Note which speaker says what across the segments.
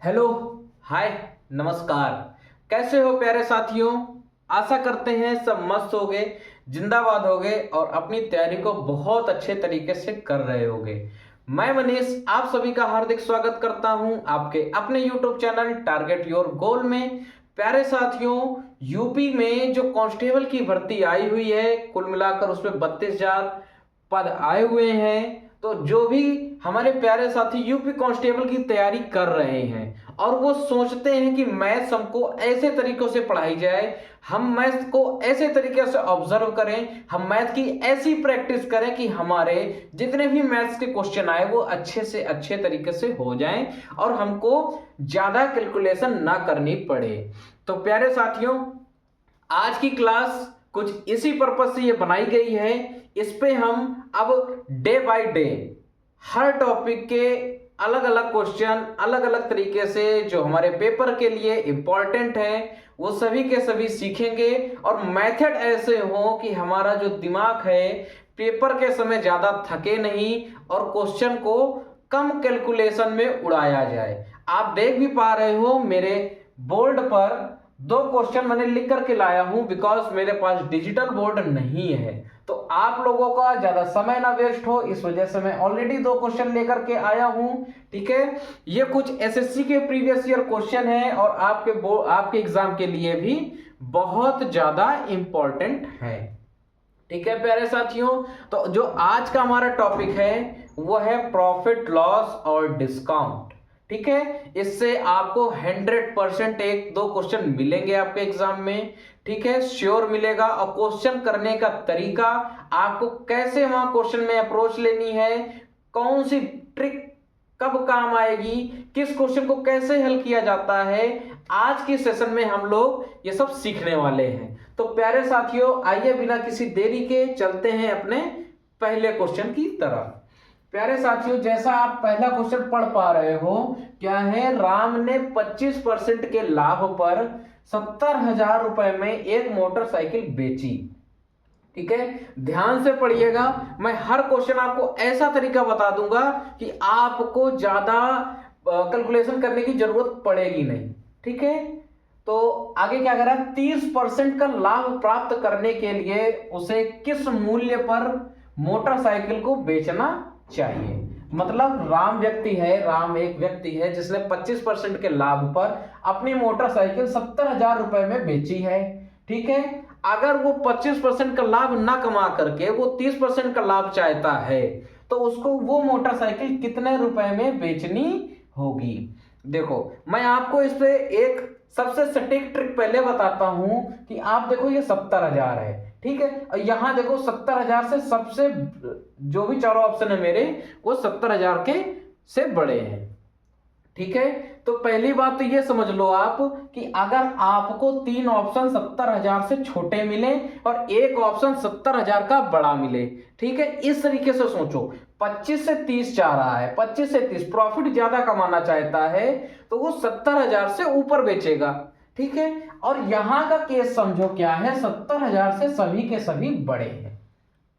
Speaker 1: Hello, हाय, नमस्कार। कैसे हो प्यारे साथियों। आशा करते हैं सब मस्त होगे, जिंदाबाद होगे और अपनी तैयारी को बहुत अच्छे तरीके से कर रहे होगे। मैं मनीष आप सभी का हार्दिक स्वागत करता हूं आपके अपने YouTube channel target your goal में। प्यारे साथियों, यूपी में जो कांस्टेबल की भर्ती आई हुई है, कुल मिलाकर उसमें 32,000 पद आए हुए हैं। तो जो भी हमारे प्यारे साथी यूपी कांस्टेबल की तैयारी कर रहे हैं और वो सोचते हैं कि मैथ्स हमको ऐसे तरीकों से पढ़ाई जाए, हम मैथ्स को ऐसे तरीके से ऑब्जर्व करें, हम मैथ की ऐसी प्रैक्टिस करें कि हमारे जितने भी मैथ्स के क्वेश्चन आए वो अच्छे से अच्छे तरीके से हो जाएं और हमको ज्यादा कैलकुलेशन ना करनी पड़े। तो प्यारे साथियों, आज की क्लास कुछ इसी पर्पज से ये बनाई गई है। इस पे हम अब day by day her topic के अलग अलग क्वेश्चन अलग अलग तरीके से जो हमारे पेपर के लिए इंपॉर्टेंट है वो सभी के सभी सीखेंगे और मेथड ऐसे हो कि हमारा जो दिमाग है पेपर के समय ज्यादा थके नहीं और क्वेश्चन को कम कैलकुलेशन में उड़ाया जाए। आप देख भी पा रहे हो मेरे बोर्ड पर दो क्वेश्चन मैंने लिख करके लाया हूं, बिकॉज मेरे पास डिजिटल बोर्ड नहीं है। तो आप लोगों का ज्यादा समय ना वेस्ट हो इस वजह से मैं ऑलरेडी दो क्वेश्चन लेकर के आया हूं। ठीक है, ये कुछ एसएससी के प्रीवियस ईयर क्वेश्चन है और आपके एग्जाम के लिए भी बहुत ज्यादा इंपॉर्टेंट है। ठीक है प्यारे साथियों, तो जो आज का हमारा टॉपिक है वो है प्रॉफिट लॉस और डिस्काउंट। ठीक है, इससे आपको 100% एक दो क्वेश्चन मिलेंगे आपके एग्जाम में। ठीक है, श्योर मिलेगा। और क्वेश्चन करने का तरीका, आपको कैसे वहां क्वेश्चन में अप्रोच लेनी है, कौन सी ट्रिक कब काम आएगी, किस क्वेश्चन को कैसे हल किया जाता है, आज के सेशन में हम लोग ये सब सीखने वाले हैं। तो प्यारे साथियों, आइए बिना किसी देरी के चलते हैं अपने पहले क्वेश्चन की तरफ। प्यारे साथियों, जैसा आप पहला क्वेश्चन पढ़ पा रहे हो, क्या है, राम ने 25% के लाभ पर 70,000 रुपए में एक मोटरसाइकिल बेची। ठीक है, ध्यान से पढ़िएगा। मैं हर क्वेश्चन आपको ऐसा तरीका बता दूंगा कि आपको ज्यादा कैलकुलेशन करने की जरूरत पड़ेगी नहीं। ठीक है, तो आगे क्या करा, 30% का लाभ प्राप्त करने के लिए उसे किस मूल्य पर मोटरसाइकिल को बेचना चाहिए। मतलब राम एक व्यक्ति है जिसने 25% के लाभ पर अपनी मोटरसाइकिल 70,000 रुपए में बेची है। ठीक है, अगर वो 25% का लाभ ना कमा करके वो 30% का लाभ चाहता है तो उसको वो मोटरसाइकिल कितने रुपए में बेचनी होगी। देखो, मैं आपको इस पे एक सबसे सटीक ट्रिक पहले बताता हूं कि आप देखो ये 70,000 है। ठीक है, और यहां देखो 70,000 से सबसे जो भी चारों ऑप्शन है मेरे वो 70,000 के से बड़े हैं। ठीक है, तो पहली बात तो ये समझ लो आप कि अगर आपको तीन ऑप्शन 70,000 से छोटे मिले और एक ऑप्शन 70,000 का बड़ा मिले, ठीक है, इस तरीके से सोचो, 25 से 30 चाह रहा है, 25 से 30 प्रॉफिट ज्यादा कमाना चाहता है तो वो 70,000 से ऊपर बेचेगा। ठीक है, और यहां का केस समझो क्या है, 70,000 से सभी के सभी बड़े हैं।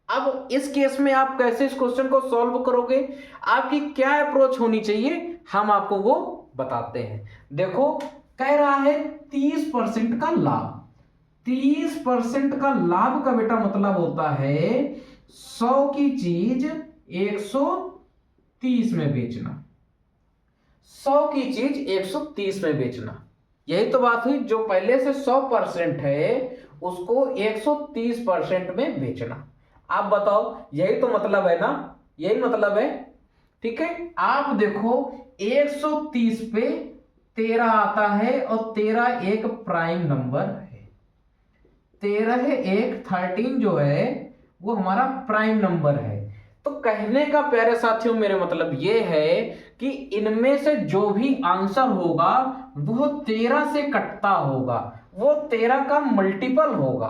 Speaker 1: अब इस केस में आप कैसे इस क्वेश्चन को सॉल्व करोगे, आपकी क्या अप्रोच होनी चाहिए, हम आपको वो बताते हैं। देखो, कह रहा है 30% का लाभ। 30% का लाभ का बेटा मतलब होता है 100 की चीज 130 में बेचना। 100 की चीज 130 में बेचना, यही तो बात हुई। जो पहले से 100% है उसको 130% में बेचना। आप बताओ, यही तो मतलब है ना, यही मतलब है। ठीक है, आप देखो 130 पे 13 आता है और 13 एक प्राइम नंबर है। 13 एक 13 जो है वो हमारा प्राइम नंबर है। तो कहने का प्यारे साथियों मेरे मतलब ये है कि इनमें से जो भी आंसर होगा वो 13 से कटता होगा, वो 13 का मल्टीपल होगा।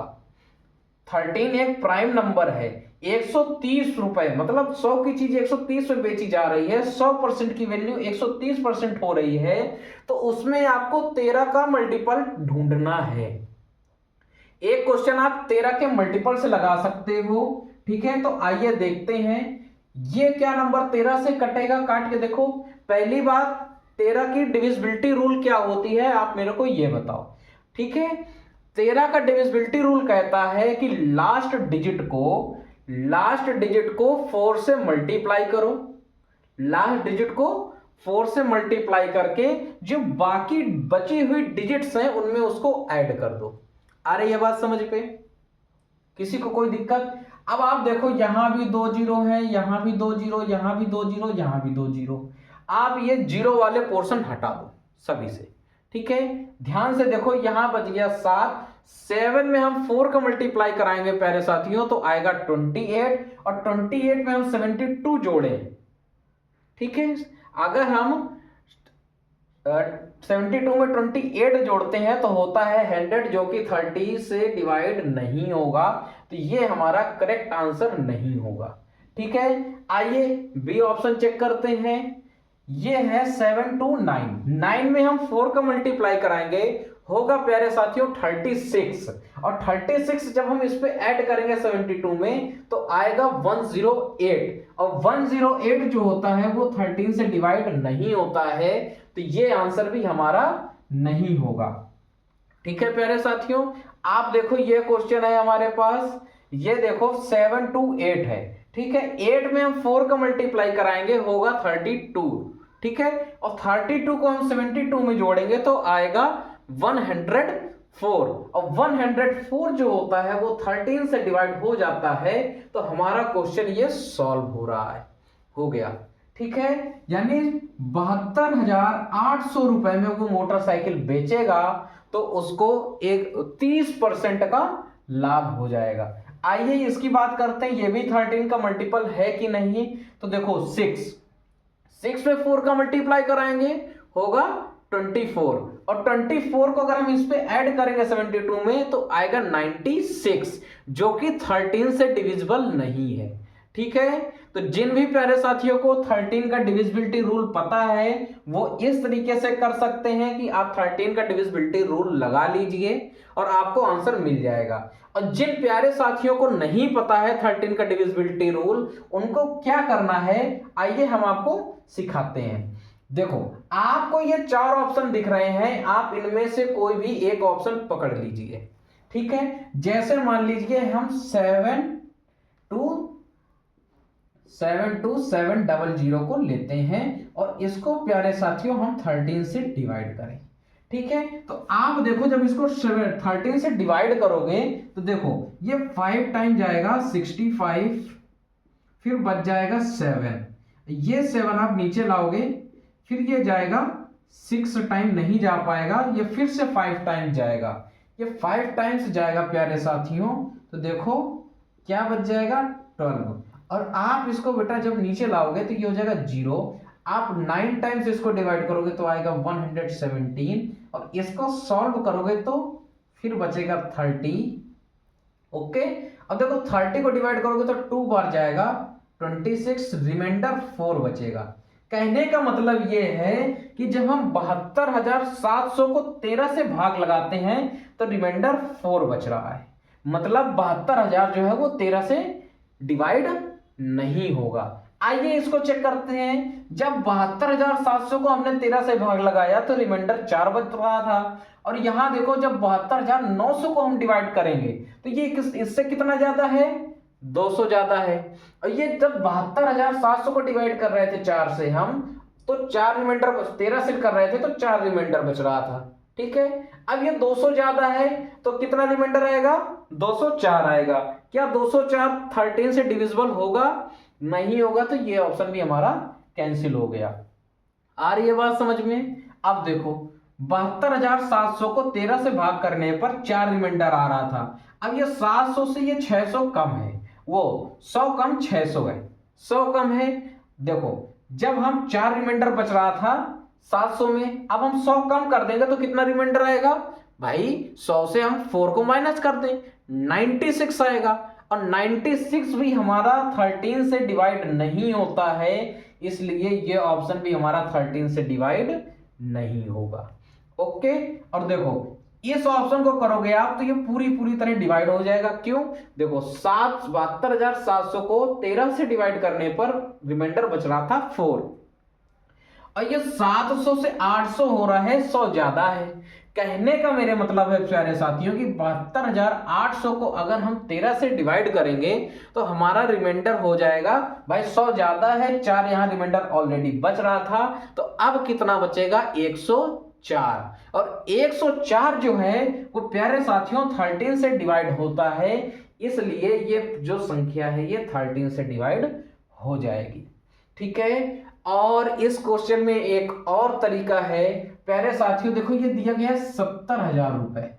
Speaker 1: 13 एक प्राइम नंबर है, 130 रुपए मतलब 100 की चीज 130 में बेची जा रही है, 100% की वैल्यू 130% हो रही है, तो उसमें आपको 13 का मल्टीपल ढूंढना है। एक क्वेश्चन आप 13 के मल्टीपल से लगा सकते हो। ठीक है, तो आइए देखते हैं ये क्या नंबर 13 से कटेगा। काट के देखो, पहली बात 13 की डिविजिबिलिटी रूल क्या होती है, आप मेरे को ये बताओ। ठीक है, 13 का डिविजिबिलिटी रूल कहता है कि लास्ट डिजिट को 4 से मल्टीप्लाई करो, लास्ट डिजिट को 4 से मल्टीप्लाई करके जो बाकी बची हुई डिजिट्स हैं उनमें उसको ऐड कर दो। आ रही है बात समझ पे? किसी को कोई दिक्कत? अब आप देखो यहां भी 2 जीरो है, यहां भी 2 जीरो, यहां भी 2 जीरो, यहां भी 2 जीरो। आप ये जीरो वाले पोर्शन हटा दो सभी से। ठीक है, ध्यान से देखो, यहां बच गया 7, 7 में हम 4 का मल्टीप्लाई कराएंगे प्यारे साथियों तो आएगा 28, और 28 में हम 72 जोड़े। ठीक है, अगर हम 72 में 28 जोड़ते हैं तो होता है 100, जो कि 30 से डिवाइड नहीं होगा, तो ये हमारा करेक्ट आंसर नहीं होगा। ठीक है, आइए बी ऑप्शन चेक करते हैं। ये है 7 to 9, 9 में हम 4 का मल्टीप्लाई कराएंगे, होगा प्यारे साथियों 36, और 36 जब हम इस पे ऐड करेंगे 72 में तो आएगा 108, और 108 जो होता है वो 13 से डिवाइड नहीं होता है, तो ये आंसर भी हमारा नहीं होगा। ठीक है प्यारे साथियों, आप देखो ये क्वेश्चन है हमारे पास, ये देखो 7 to 8 है। ठीक है, 8 में हम 4 का मल्टीप्लाई कराएंगे, होगा 32। ठीक है, और 32 को हम 72 में जोड़ेंगे तो आएगा 104, और 104 जो होता है वो 13 से डिवाइड हो जाता है, तो हमारा क्वेश्चन ये सॉल्व हो रहा है, हो गया। ठीक है, यानी 72,800 रुपए में वो मोटरसाइकिल बेचेगा तो उसको एक 30% का लाभ हो जाएगा। आइए इसकी बात करते हैं, ये भी 13 का मल्टीपल है कि नहीं। तो देखो 6 में 4 का मल्टीप्लाई कराएंगे, होगा 24, और 24 को अगर हम इस पे ऐड करेंगे 72 में तो आएगा 96, जो कि 13 से डिविजिबल नहीं है। ठीक है, तो जिन भी प्यारे साथियों को 13 का डिविजिबिलिटी रूल पता है वो इस तरीके से कर सकते हैं कि आप 13 का डिविजिबिलिटी रूल लगा लीजिए और आपको आंसर मिल जाएगा। और जिन प्यारे साथियों को नहीं पता है 13 का डिविजिबिलिटी रूल, उनको क्या करना है आइए हम आपको सिखाते हैं। देखो आपको ये 4 ऑप्शन दिख रहे हैं, आप इनमें से कोई भी एक ऑप्शन पकड़ लीजिए। ठीक है, जैसे मान लीजिए हम 72700 को लेते हैं और इसको प्यारे साथियों हम 13 से डिवाइड करें। ठीक है, तो आप देखो जब इसको 13 से डिवाइड करोगे तो देखो ये 5 टाइम जाएगा 65, फिर बच जाएगा 7, ये 7 आप नीचे लाओगे, फिर ये जाएगा 6 टाइम नहीं जा पाएगा, ये फिर से 5 टाइम जाएगा, ये 5 टाइम्स जाएगा प्यारे साथियों, तो देखो क्या बच जाएगा 12, और आप इसको बेटा जब नीचे लाओगे तो ये हो जाएगा 0, आप 9 टाइम्स इसको डिवाइड करोगे तो आएगा 117, और इसको सॉल्व करोगे तो फिर बचेगा 30। ओके, अब देखो 30 को डिवाइड करोगे तो 2 बार जाएगा 26, रिमाइंडर 4 बचेगा। कहने का मतलब ये है कि जब हम 72,700 को 13 से भाग लगाते हैं तो रिमाइंडर 4 बच रहा है, मतलब 72,000 जो है वो 13 से डिवाइड नहीं होगा। आइए इसको चेक करते हैं, जब 72,700 को हमने 13 से भाग लगाया तो रिमाइंडर 4 बच रहा था, और यहां देखो जब 72,900 को हम डिवाइड करेंगे तो ये इससे कितना ज्यादा है, 200 ज्यादा है, और ये जब 72,700 को डिवाइड कर रहे थे 4 से हम, तो 4 रिमाइंडर 13 से कर रहे थे तो 4 रिमाइंडर बच रहा था। ठीक है, अब ये 200 ज्यादा है तो कितना रिमाइंडर आएगा, 204 आएगा। क्या 204 13 से डिविजिबल होगा, नहीं होगा, तो ये ऑप्शन भी हमारा कैंसिल हो गया। आ रही है बात समझ में? अब देखो 72,700 को 13 से भाग करने पर 4 रिमाइंडर आ रहा था, अब ये 700 से ये 600 कम है, वो 100 कम 600 है, 100 कम है। देखो जब हम 4 रिमाइंडर बच रहा था 700 में, अब हम 100 कम कर देंगे तो कितना रिमाइंडर आएगा भाई, 100 से हम 4 को माइनस कर दें 96 आएगा, और 96 भी हमारा 13 से डिवाइड नहीं होता है, इसलिए ये ऑप्शन भी हमारा 13 से डिवाइड नहीं होगा। ओके, और देखो इस ऑप्शन को करोगे आप तो ये पूरी तरह डिवाइड हो जाएगा। क्यों, देखो 72,700 को 13 से डिवाइड करने पर रिमाइंडर बच रहा था 4, और ये 700 से 800 हो रहा है, 100 ज्यादा है। कहने का मेरे मतलब है प्यारे साथियों कि 72,800 को अगर हम 13 से डिवाइड करेंगे तो हमारा रिमाइंडर हो जाएगा, भाई 100 ज्यादा है, 4 यहाँ रिमाइंडर ऑलरेडी बच रहा था, तो अब कितना बचेगा, 104। और 104 जो है वो प्यारे साथियों 13 से डिवाइड होता है, इसलिए ये जो संख्या है ये 13 से डिवाइड हो जाएगी। ठीक है। और इस क्वेश्चन में एक और तरीका है प्यारे साथियों, देखो ये दिया गया है 70,000 रुपए,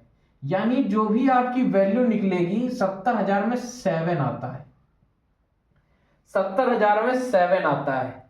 Speaker 1: यानी जो भी आपकी वैल्यू निकलेगी 70,000 में 7 आता है, 70,000 में 7 आता है,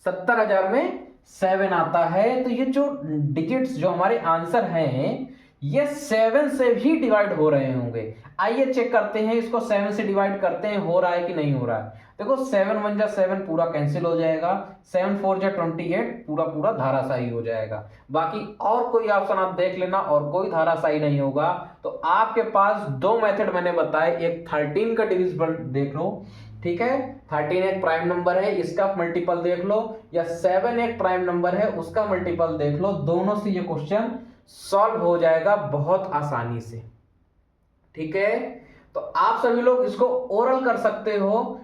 Speaker 1: 70,000 में 7 आता है। तो ये जो डिजिट्स जो हमारे आंसर हैं ये 7 से भी डिवाइड हो रहे होंगे। आइए चेक करते हैं, इसको 7 से डिवाइड करते हैं, हो रहा है कि नहीं हो रहा है। देखो 7 1 जा 7 पूरा कैंसिल हो जाएगा, 7 4 जा 28 पूरा पूरा धाराशाही हो जाएगा। बाकी और कोई ऑप्शन आप देख लेना और कोई धाराशाही नहीं होगा। तो आपके पास दो मेथड मैंने बताए, एक 13 का डिविजिबल देख लो, ठीक है, 13 एक प्राइम नंबर है इसका मल्टीपल देख लो, या 7 एक प्राइम नंबर है उसका मल्टीपल देख लो, दोनों से ये क्वेश्चन सॉल्व हो जाएगा बहुत आसानी से। ठीक है। तो आप सभी लोग इसको ओरल कर सकते हो,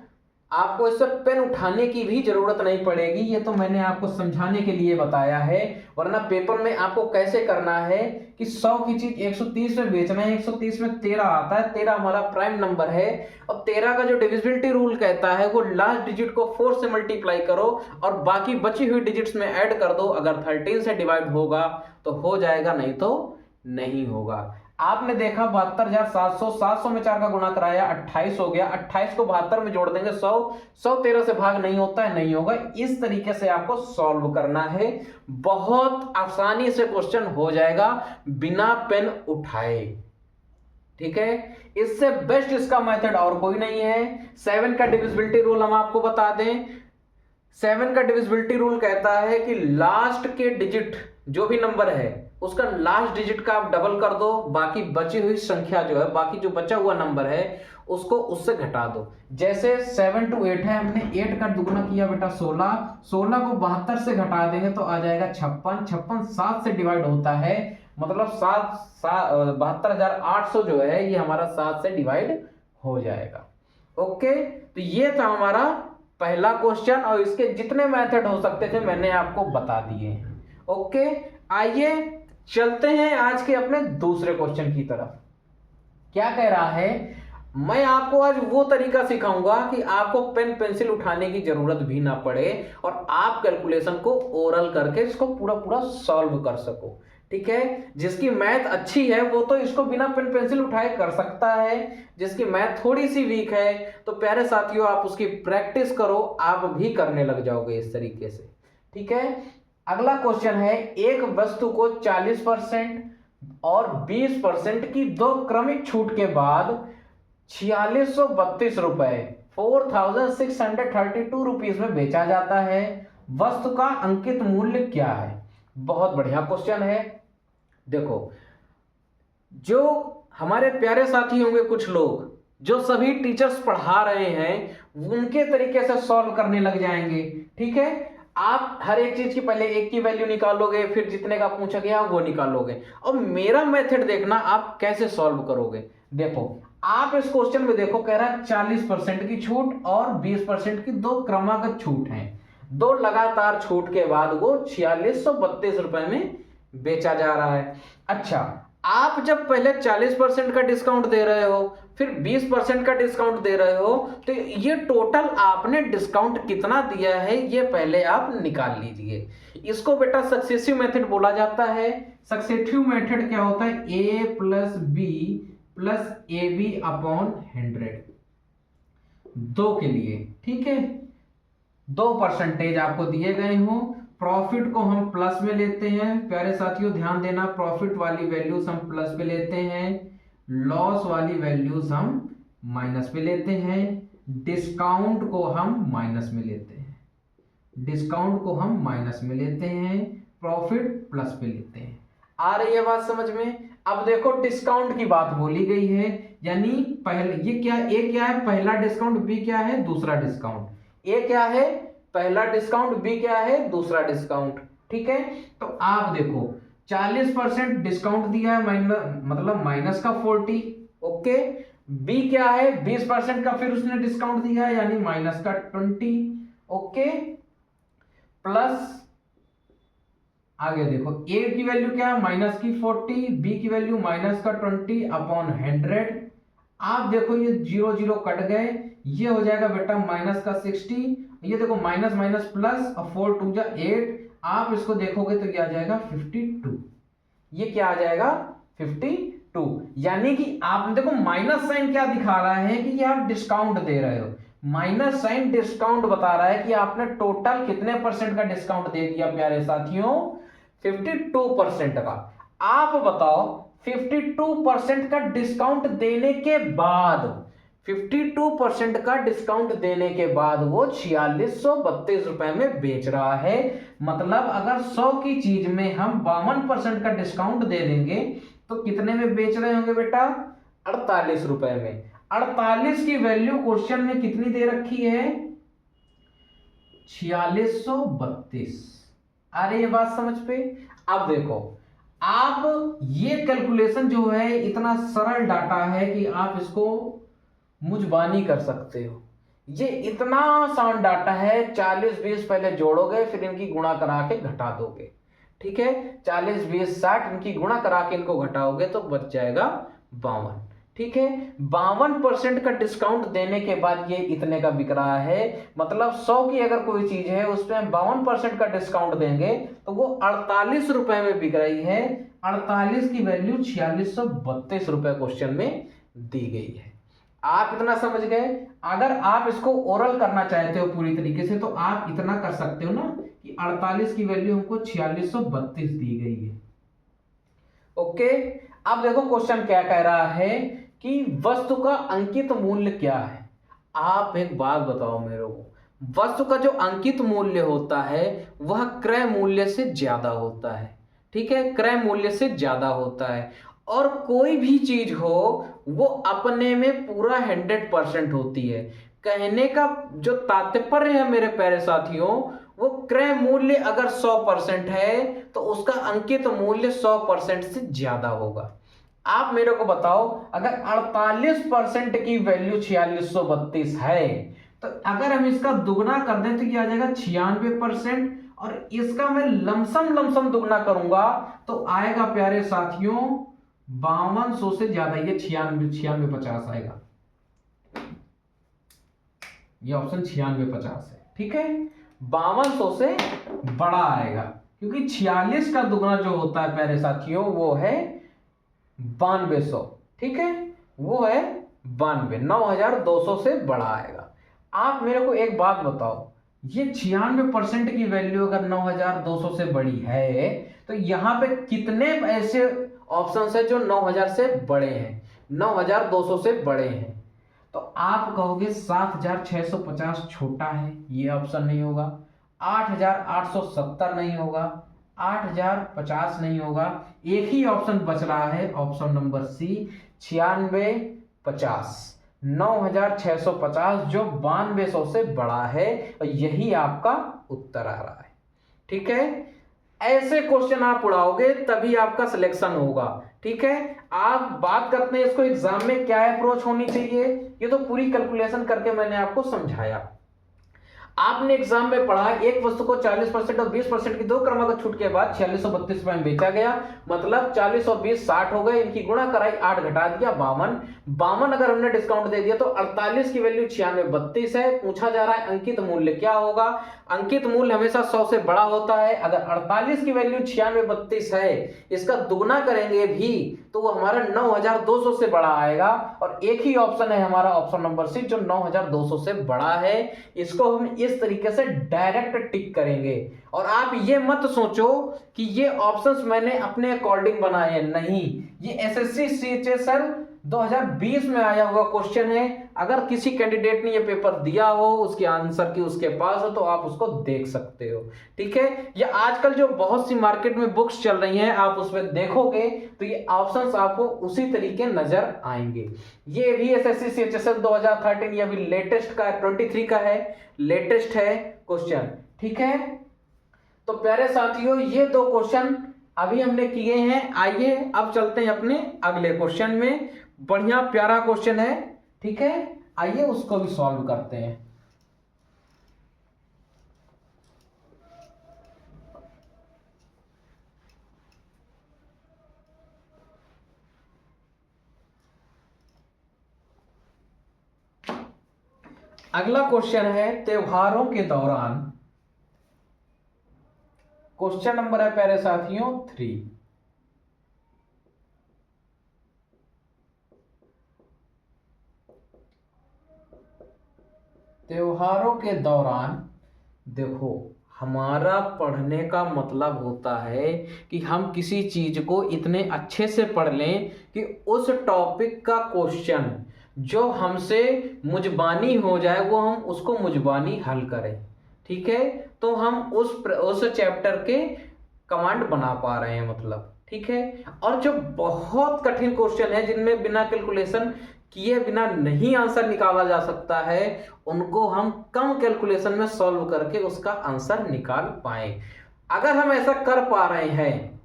Speaker 1: आपको इस पर पेन उठाने की भी जरूरत नहीं पड़ेगी, ये तो मैंने आपको समझाने के लिए बताया है। वरना पेपर में आपको कैसे करना है कि 100 की चीज 130 में बेचना है, 130 में 13 आता है, 13 हमारा प्राइम नंबर है, और 13 का जो डिविजिबिलिटी रूल कहता है वो लास्ट डिजिट को 4 से मल्टीप्लाई करो और बाकी बची हुई डिजिट्स में ऐड कर दो। अगर 13 से डिवाइड होगा तो हो जाएगा, नहीं तो नहीं होगा। आपने देखा 72,700, 700 में 4 का गुणा कराया 28 हो गया, 28 को 72 में जोड़ देंगे 100, 100 13 से भाग नहीं होता है, नहीं होगा। इस तरीके से आपको सॉल्व करना है, बहुत आसानी से क्वेश्चन हो जाएगा बिना पेन उठाए। ठीक है। इससे बेस्ट इसका मेथड और कोई नहीं है। 7 का डिविजिबिलिटी रूल हम आपको बता दें, 7 का डिविजिबिलिटी रूल कहता है कि लास्ट के डिजिट जो भी नंबर है उसका लास्ट डिजिट का आप डबल कर दो, बाकी बची हुई संख्या जो है, बाकी जो बचा हुआ नंबर है उसको उससे घटा दो। जैसे 7 to 8 है, हमने 8 का दुगुना किया बेटा 16, 16 को 72 से घटा देंगे तो आ जाएगा 56, 56 7 से डिवाइड होता है, मतलब 72,800 जो है ये हमारा 7 से डिवाइड हो जाएगा। ओके, तो ये था हमारा पहला क्वेश्चन और इसके जितने मेथड हो सकते थे मैंने आपको बता दिए। ओके, आइए चलते हैं आज के अपने दूसरे क्वेश्चन की तरफ। क्या कह रहा है, मैं आपको आज वो तरीका सिखाऊंगा कि आपको पेन पेंसिल उठाने की जरूरत भी ना पड़े और आप कैलकुलेशन को ओरल करके इसको पूरा पूरा सॉल्व कर सको। ठीक है। जिसकी मैथ अच्छी है वो तो इसको बिना पेन पेंसिल उठाए कर सकता है, जिसकी मैथ थोड़ी सी वीक है तो प्यारे साथियों आप उसकी प्रैक्टिस करो, आप भी करने लग जाओगे इस तरीके से। ठीक है। अगला क्वेश्चन है, एक वस्तु को 40% और 20% की दो क्रमिक छूट के बाद 4632 रुपए 4632 रुपीज में बेचा जाता है, वस्तु का अंकित मूल्य क्या है। बहुत बढ़िया क्वेश्चन है। देखो, जो हमारे प्यारे साथी होंगे कुछ लोग जो सभी टीचर्स पढ़ा रहे हैं उनके तरीके से सॉल्व करने लग जाएंगे। ठीक है। आप हर एक चीज की पहले एक की वैल्यू निकालोगे, फिर जितने का पूछा गया वो निकालोगे, और मेरा मेथड देखना आप कैसे सॉल्व करोगे। देखो, आप इस क्वेश्चन में देखो, कह रहा है 40% की छूट और 20% की दो क्रमागत छूट है, दो लगातार छूट के बाद वो 4632 रुपए में बेचा जा रहा है। अच्छा, आप जब पहले 40% का डिस्काउंट दे रहे हो, फिर 20% का डिस्काउंट दे रहे हो, तो ये टोटल आपने डिस्काउंट कितना दिया है ये पहले आप निकाल लीजिए। इसको बेटा सक्सेसिव मेथड बोला जाता है। सक्सेसिव मेथड क्या होता है, a plus b plus a b upon 100 दो के लिए। ठीक है, 2% आपको दिए गए हो। प्रॉफिट को हम प्लस में लेते हैं, प्यारे साथियों ध्यान देना, प्रॉफिट वाली वैल्यूज हम प्लस में लेते हैं, लॉस वाली वैल्यूज हम माइनस में लेते हैं, डिस्काउंट को हम माइनस में लेते हैं, डिस्काउंट को हम माइनस में लेते हैं, प्रॉफिट प्लस में लेते हैं। आ रही है बात समझ में। अब देखो, डिस्काउंट की बात बोली गई है, यानी पहले ये क्या, ए क्या है पहला डिस्काउंट, बी क्या है दूसरा डिस्काउंट। ए क्या है पहला डिस्काउंट, बी क्या है दूसरा डिस्काउंट। ठीक है, तो आप देखो 40% डिस्काउंट दिया है, मतलब माइनस का 40। ओके, बी क्या है, 20% का फिर उसने डिस्काउंट दिया है यानी माइनस का 20। ओके, प्लस आगे देखो ए की वैल्यू क्या है, माइनस की 40, बी की वैल्यू माइनस का 20 अपॉन 100। आप देखो ये जीरो जीरो कट गए, ये हो जाएगा बेटा माइनस का 60, ये देखो माइनस माइनस प्लस और 4 2 जा 8, आप इसको देखोगे तो क्या आ जाएगा 52। ये क्या आ जाएगा 52, यानी कि आप देखो माइनस साइन क्या दिखा रहा है कि ये आप डिस्काउंट दे रहे हो। माइनस साइन डिस्काउंट बता रहा है कि आपने टोटल कितने परसेंट का डिस्काउंट दे दिया प्यारे साथियों, 52% का। आप बताओ 52% का डिस्काउंट देने के बाद, 52% का डिस्काउंट देने के बाद वो 4632 रुपए में बेच रहा है। मतलब अगर 100 की चीज में हम 52% का डिस्काउंट दे देंगे तो कितने में बेच रहे होंगे बेटा, 48 रुपए में। 48 की वैल्यू क्वेश्चन में कितनी दे रखी है, 4632। अरे ये बात समझ पे। अब देखो आप ये कैलकुलेशन जो है इतना सरल डाटा है कि आप इसको मुझबानी कर सकते हो। ये इतना आसान डाटा है, 40 20 पहले जोड़ोगे फिर इनकी गुणा करा के घटा दोगे। ठीक है, 40 20 60 इनकी गुणा करा के इनको घटाओगे तो बच जाएगा 52। ठीक है, 52% का डिस्काउंट देने के बाद ये इतने का बिक रहा है। मतलब 100 की अगर कोई चीज है उसमें 52% का डिस्काउंट देंगे तो वो 48 रुपए में बिक रही है। 48 की वैल्यू 4632 रुपए क्वेश्चन में दी गई है। आप इतना समझ गए। अगर आप इसको ओरल करना चाहते हो पूरी तरीके से तो आप इतना कर सकते हो ना कि 48 की वैल्यू हमको 4632 दी गई है। ओके, अब देखो क्वेश्चन क्या कह रहा है कि वस्तु का अंकित मूल्य क्या है। आप एक बात बताओ मेरे को, वस्तु का जो अंकित मूल्य होता है वह क्रय मूल्य से ज्यादा होता है। ठीक है, क्रय मूल्य से ज्यादा होता है। और कोई भी चीज हो वो अपने में पूरा 100% होती है। कहने का जो तात्पर्य है मेरे प्यारे साथियों, वो क्रय मूल्य अगर 100% है तो उसका अंकित मूल्य 100% से ज्यादा होगा। आप मेरे को बताओ अगर 48% की वैल्यू 4632 है तो अगर हम इसका दुगना कर दें तो क्या आ जाएगा 96%, और इसका मैं लमसम लमसम दुगना करूंगा तो आएगा प्यारे साथियों 5200 से ज्यादा, ये 9650 आएगा। ये ऑप्शन 9650 है। ठीक है, 5200 से बड़ा आएगा क्योंकि 46 का दुगना जो होता है प्यारे साथियों वो है 9200। ठीक है, वो है 92, 9200 से बड़ा आएगा। आप मेरे को एक बात बताओ, ये 96% की वैल्यू अगर 9200 से बड़ी है तो यहां पे कितने ऐसे ऑप्शन है जो 9000 से बड़े हैं, 9200 से बड़े हैं। तो आप कहोगे 7650 छोटा है, ये ऑप्शन नहीं होगा। 8870 नहीं होगा, 8050 नहीं होगा। एक ही ऑप्शन बच रहा है, ऑप्शन नंबर सी 9650, 9650 जो 9200 से बड़ा है, और यही आपका उत्तर आ रहा है। ठीक है, ऐसे क्वेश्चन आप उड़ाओगे तभी आपका सिलेक्शन होगा। ठीक है, आप बात करते हैं इसको एग्जाम में क्या अप्रोच होनी चाहिए, ये तो पूरी कैलकुलेशन करके मैंने आपको समझाया। आपने एग्जाम में पढ़ा एक वस्तु को 40% और 20% की दो क्रमागत छूट के बाद 4632 रुपए में बेचा गया। मतलब 40 और 20 60 हो गए, इनकी गुणा कराई, 8 घटा दिया 52। 52 अगर हमने डिस्काउंट दे दिया तो 48 की वैल्यू 9632 है। पूछा जा रहा है अंकित मूल्य क्या होगा। अंकित मूल्य हमेशा 100 से बड़ा होता है। अगर 48 की वैल्यू 9632 है, इसका दुगना करेंगे भी तो वो हमारा 9200 से बड़ा आएगा। और एक ही ऑप्शन है हमारा ऑप्शन नंबर सी जो 9200 से बड़ा है। इसको हम इस तरीके से डायरेक्ट टिक करेंगे। और आप ये मत सोचो कि ये ऑप्शंस मैंने अपने अकॉर्डिंग बनाए हैं, नहीं, ये एसएससी सीएचएसएल 2020 में आया हुआ क्वेश्चन है। अगर किसी कैंडिडेट ने ये पेपर दिया हो, उसके आंसर की उसके पास हो, तो आप उसको देख सकते हो। ठीक है, या आजकल जो बहुत सी मार्केट में बुक्स चल रही हैं, आप उसमें देखोगे तो ये ऑप्शंस आपको उसी तरीके नजर आएंगे। ये भी एसएससी सीएचएसएल 2013, ये अभी लेटेस्ट का 23 का है, लेटेस्ट है क्वेश्चन। ठीक है, तो प्यारे साथियों, ये दो क्वेश्चन अभी हमने किए हैं। आइए अब चलते हैं अपने अगले क्वेश्चन में। बढ़िया प्यारा क्वेश्चन है, ठीक है। आइए उसको भी सॉल्व करते हैं। अगला क्वेश्चन है त्योहारों के दौरान। क्वेश्चन नंबर है प्यारे साथियों 3। त्योहारों के दौरान देखो, हमारा पढ़ने का मतलब होता है कि हम किसी चीज को इतने अच्छे से पढ़ लें कि उस टॉपिक का क्वेश्चन जो हमसे मुजबानी हो जाए वो हम उसको मुजबानी हल करें, ठीक है। तो हम उस चैप्टर के कमांड बना पा रहे हैं, मतलब, ठीक है। और जो बहुत कठिन क्वेश्चन है जिनमें बिना कैलकुलेशन किए बिना नहीं आंसर निकाला जा सकता है, उनको हम कम कैलकुलेशन में सॉल्व करके उसका आंसर निकाल पाए। अगर हम ऐसा कर पा रहे हैं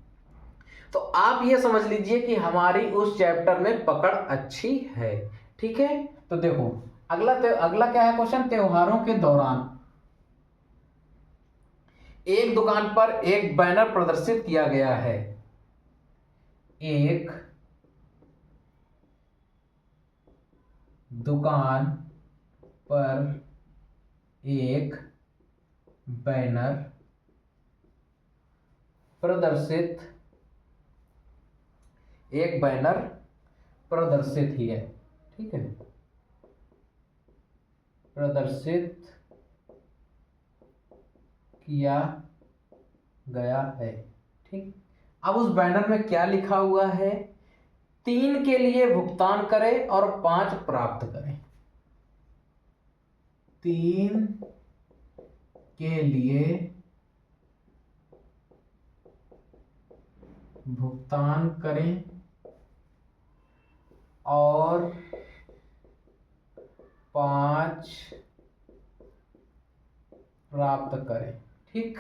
Speaker 1: तो आप ये समझ लीजिए कि हमारी उस चैप्टर में पकड़ अच्छी है, ठीक है। तो देखो, अगला क्या है क्वेश्चन, त्योहारों के दौरान एक दुकान पर एक बैनर प्रदर्शित किया गया है। एक दुकान पर एक बैनर प्रदर्शित ही है, ठीक है, प्रदर्शित किया गया है, ठीक। अब उस बैनर में क्या लिखा हुआ है, 3 के लिए भुगतान करें और 5 प्राप्त करें। 3 के लिए भुगतान करें और 5 प्राप्त करें, ठीक।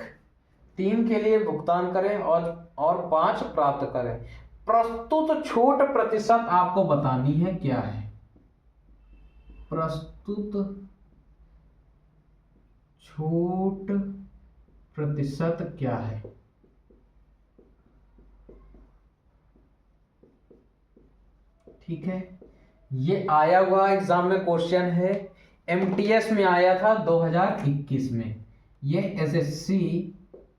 Speaker 1: 3 के लिए भुगतान करें और 5 प्राप्त करें। प्रस्तुत छूट प्रतिशत आपको बतानी है, क्या है प्रस्तुत छूट प्रतिशत क्या है, ठीक है। ये आया हुआ एग्जाम में क्वेश्चन है, एमटीएस में आया था 2021 में। ये एसएससी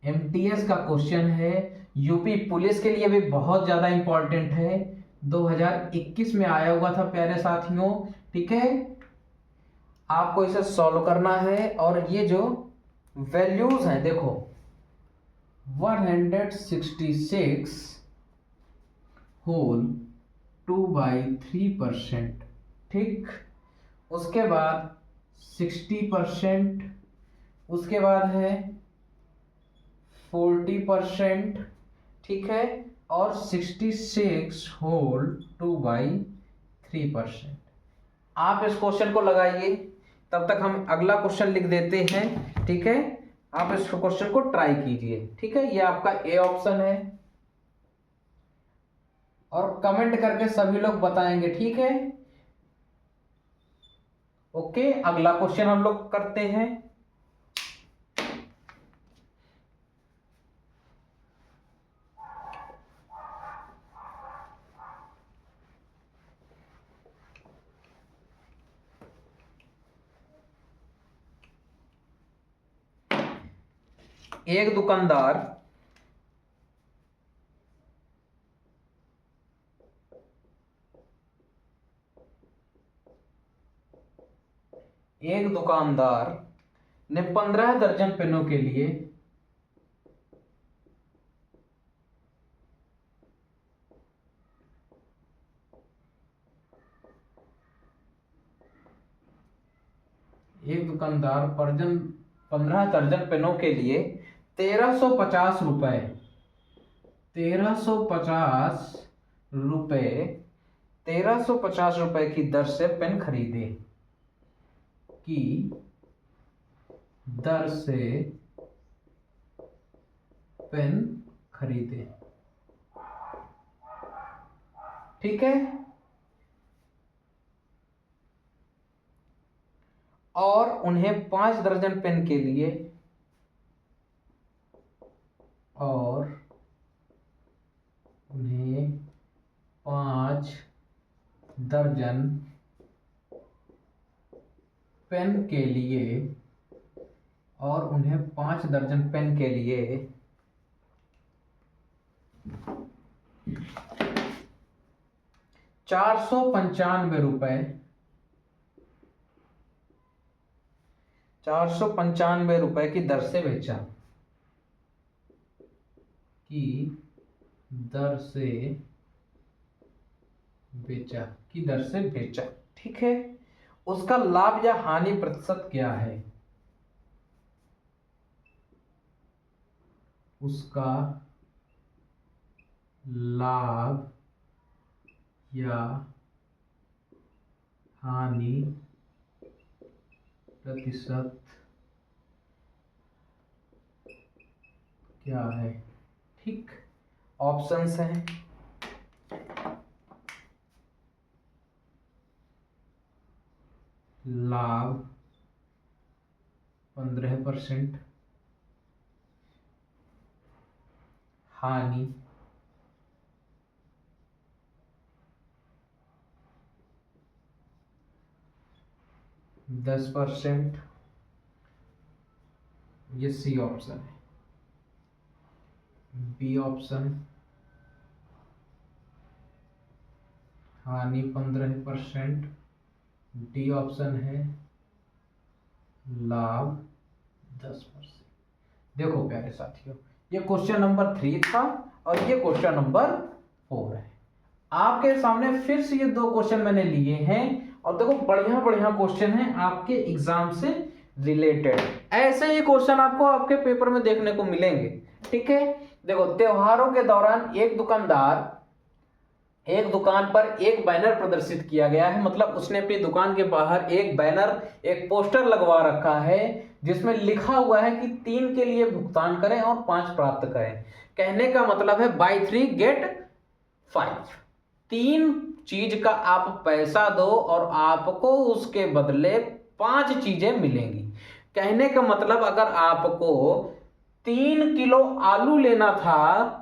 Speaker 1: एमटीएस का क्वेश्चन है, यूपी पुलिस के लिए भी बहुत ज्यादा इंपॉर्टेंट है। 2021 में आया हुआ था प्यारे साथियों, ठीक है। आपको इसे सॉल्व करना है और ये जो वैल्यूज हैं देखो, 166 होल 2/3%, ठीक। उसके बाद 60%, उसके बाद है 40%, ठीक है, और 66 होल 2/3%। आप इस क्वेश्चन को लगाइए, तब तक हम अगला क्वेश्चन लिख देते हैं, ठीक है। आप इस क्वेश्चन को ट्राई कीजिए, ठीक है। ये आपका ए ऑप्शन है और कमेंट करके सभी लोग बताएंगे, ठीक है। ओके, अगला क्वेश्चन हम लोग करते हैं। एक दुकानदार ने 15 दर्जन पेनों के लिए एक दुकानदार 15 दर्जन पेनों के लिए 1350 रुपए 1350 रुपए की दर से पेन खरीदे, की दर से पेन खरीदे। ठीक है, और उन्हें 5 दर्जन पेन के लिए और उन्हें 5 दर्जन पेन के लिए और उन्हें 5 दर्जन पेन के लिए 495 रुपए 495 रुपए की दर से बेचा, की दर से बेचा। ठीक है, उसका लाभ या हानि प्रतिशत क्या है? उसका लाभ या हानि प्रतिशत क्या है? ठीक, ऑप्शंस हैं लाभ 15%, हानि 10%, ये सी ऑप्शन है। बी ऑप्शन हानि 15%, डी ऑप्शन है लाभ 10%। देखो प्यारे साथियों, ये क्वेश्चन नंबर 3 था और ये क्वेश्चन नंबर 4 है। आपके सामने फिर से ये 2 क्वेश्चन मैंने लिए हैं और देखो बढ़िया बढ़िया क्वेश्चन हैं आपके एग्जाम से रिलेटेड। ऐसे ही क्वेश्चन आपको आपके पेपर में देखने को मिलेंगे। ठीक है, देखो त्योहारों के दौरान एक दुकान पर एक बैनर प्रदर्शित किया गया है, मतलब उसने अपनी दुकान के बाहर एक बैनर, एक पोस्टर लगवा रखा है जिसमें लिखा हुआ है कि 3 के लिए भुगतान करें और 5 प्राप्त करें। कहने का मतलब है बाय 3 गेट 5, 3 चीज का आप पैसा दो और आपको उसके बदले 5 चीजें मिलेंगी। कहने का मतलब अगर आपको 3 किलो आलू लेना था,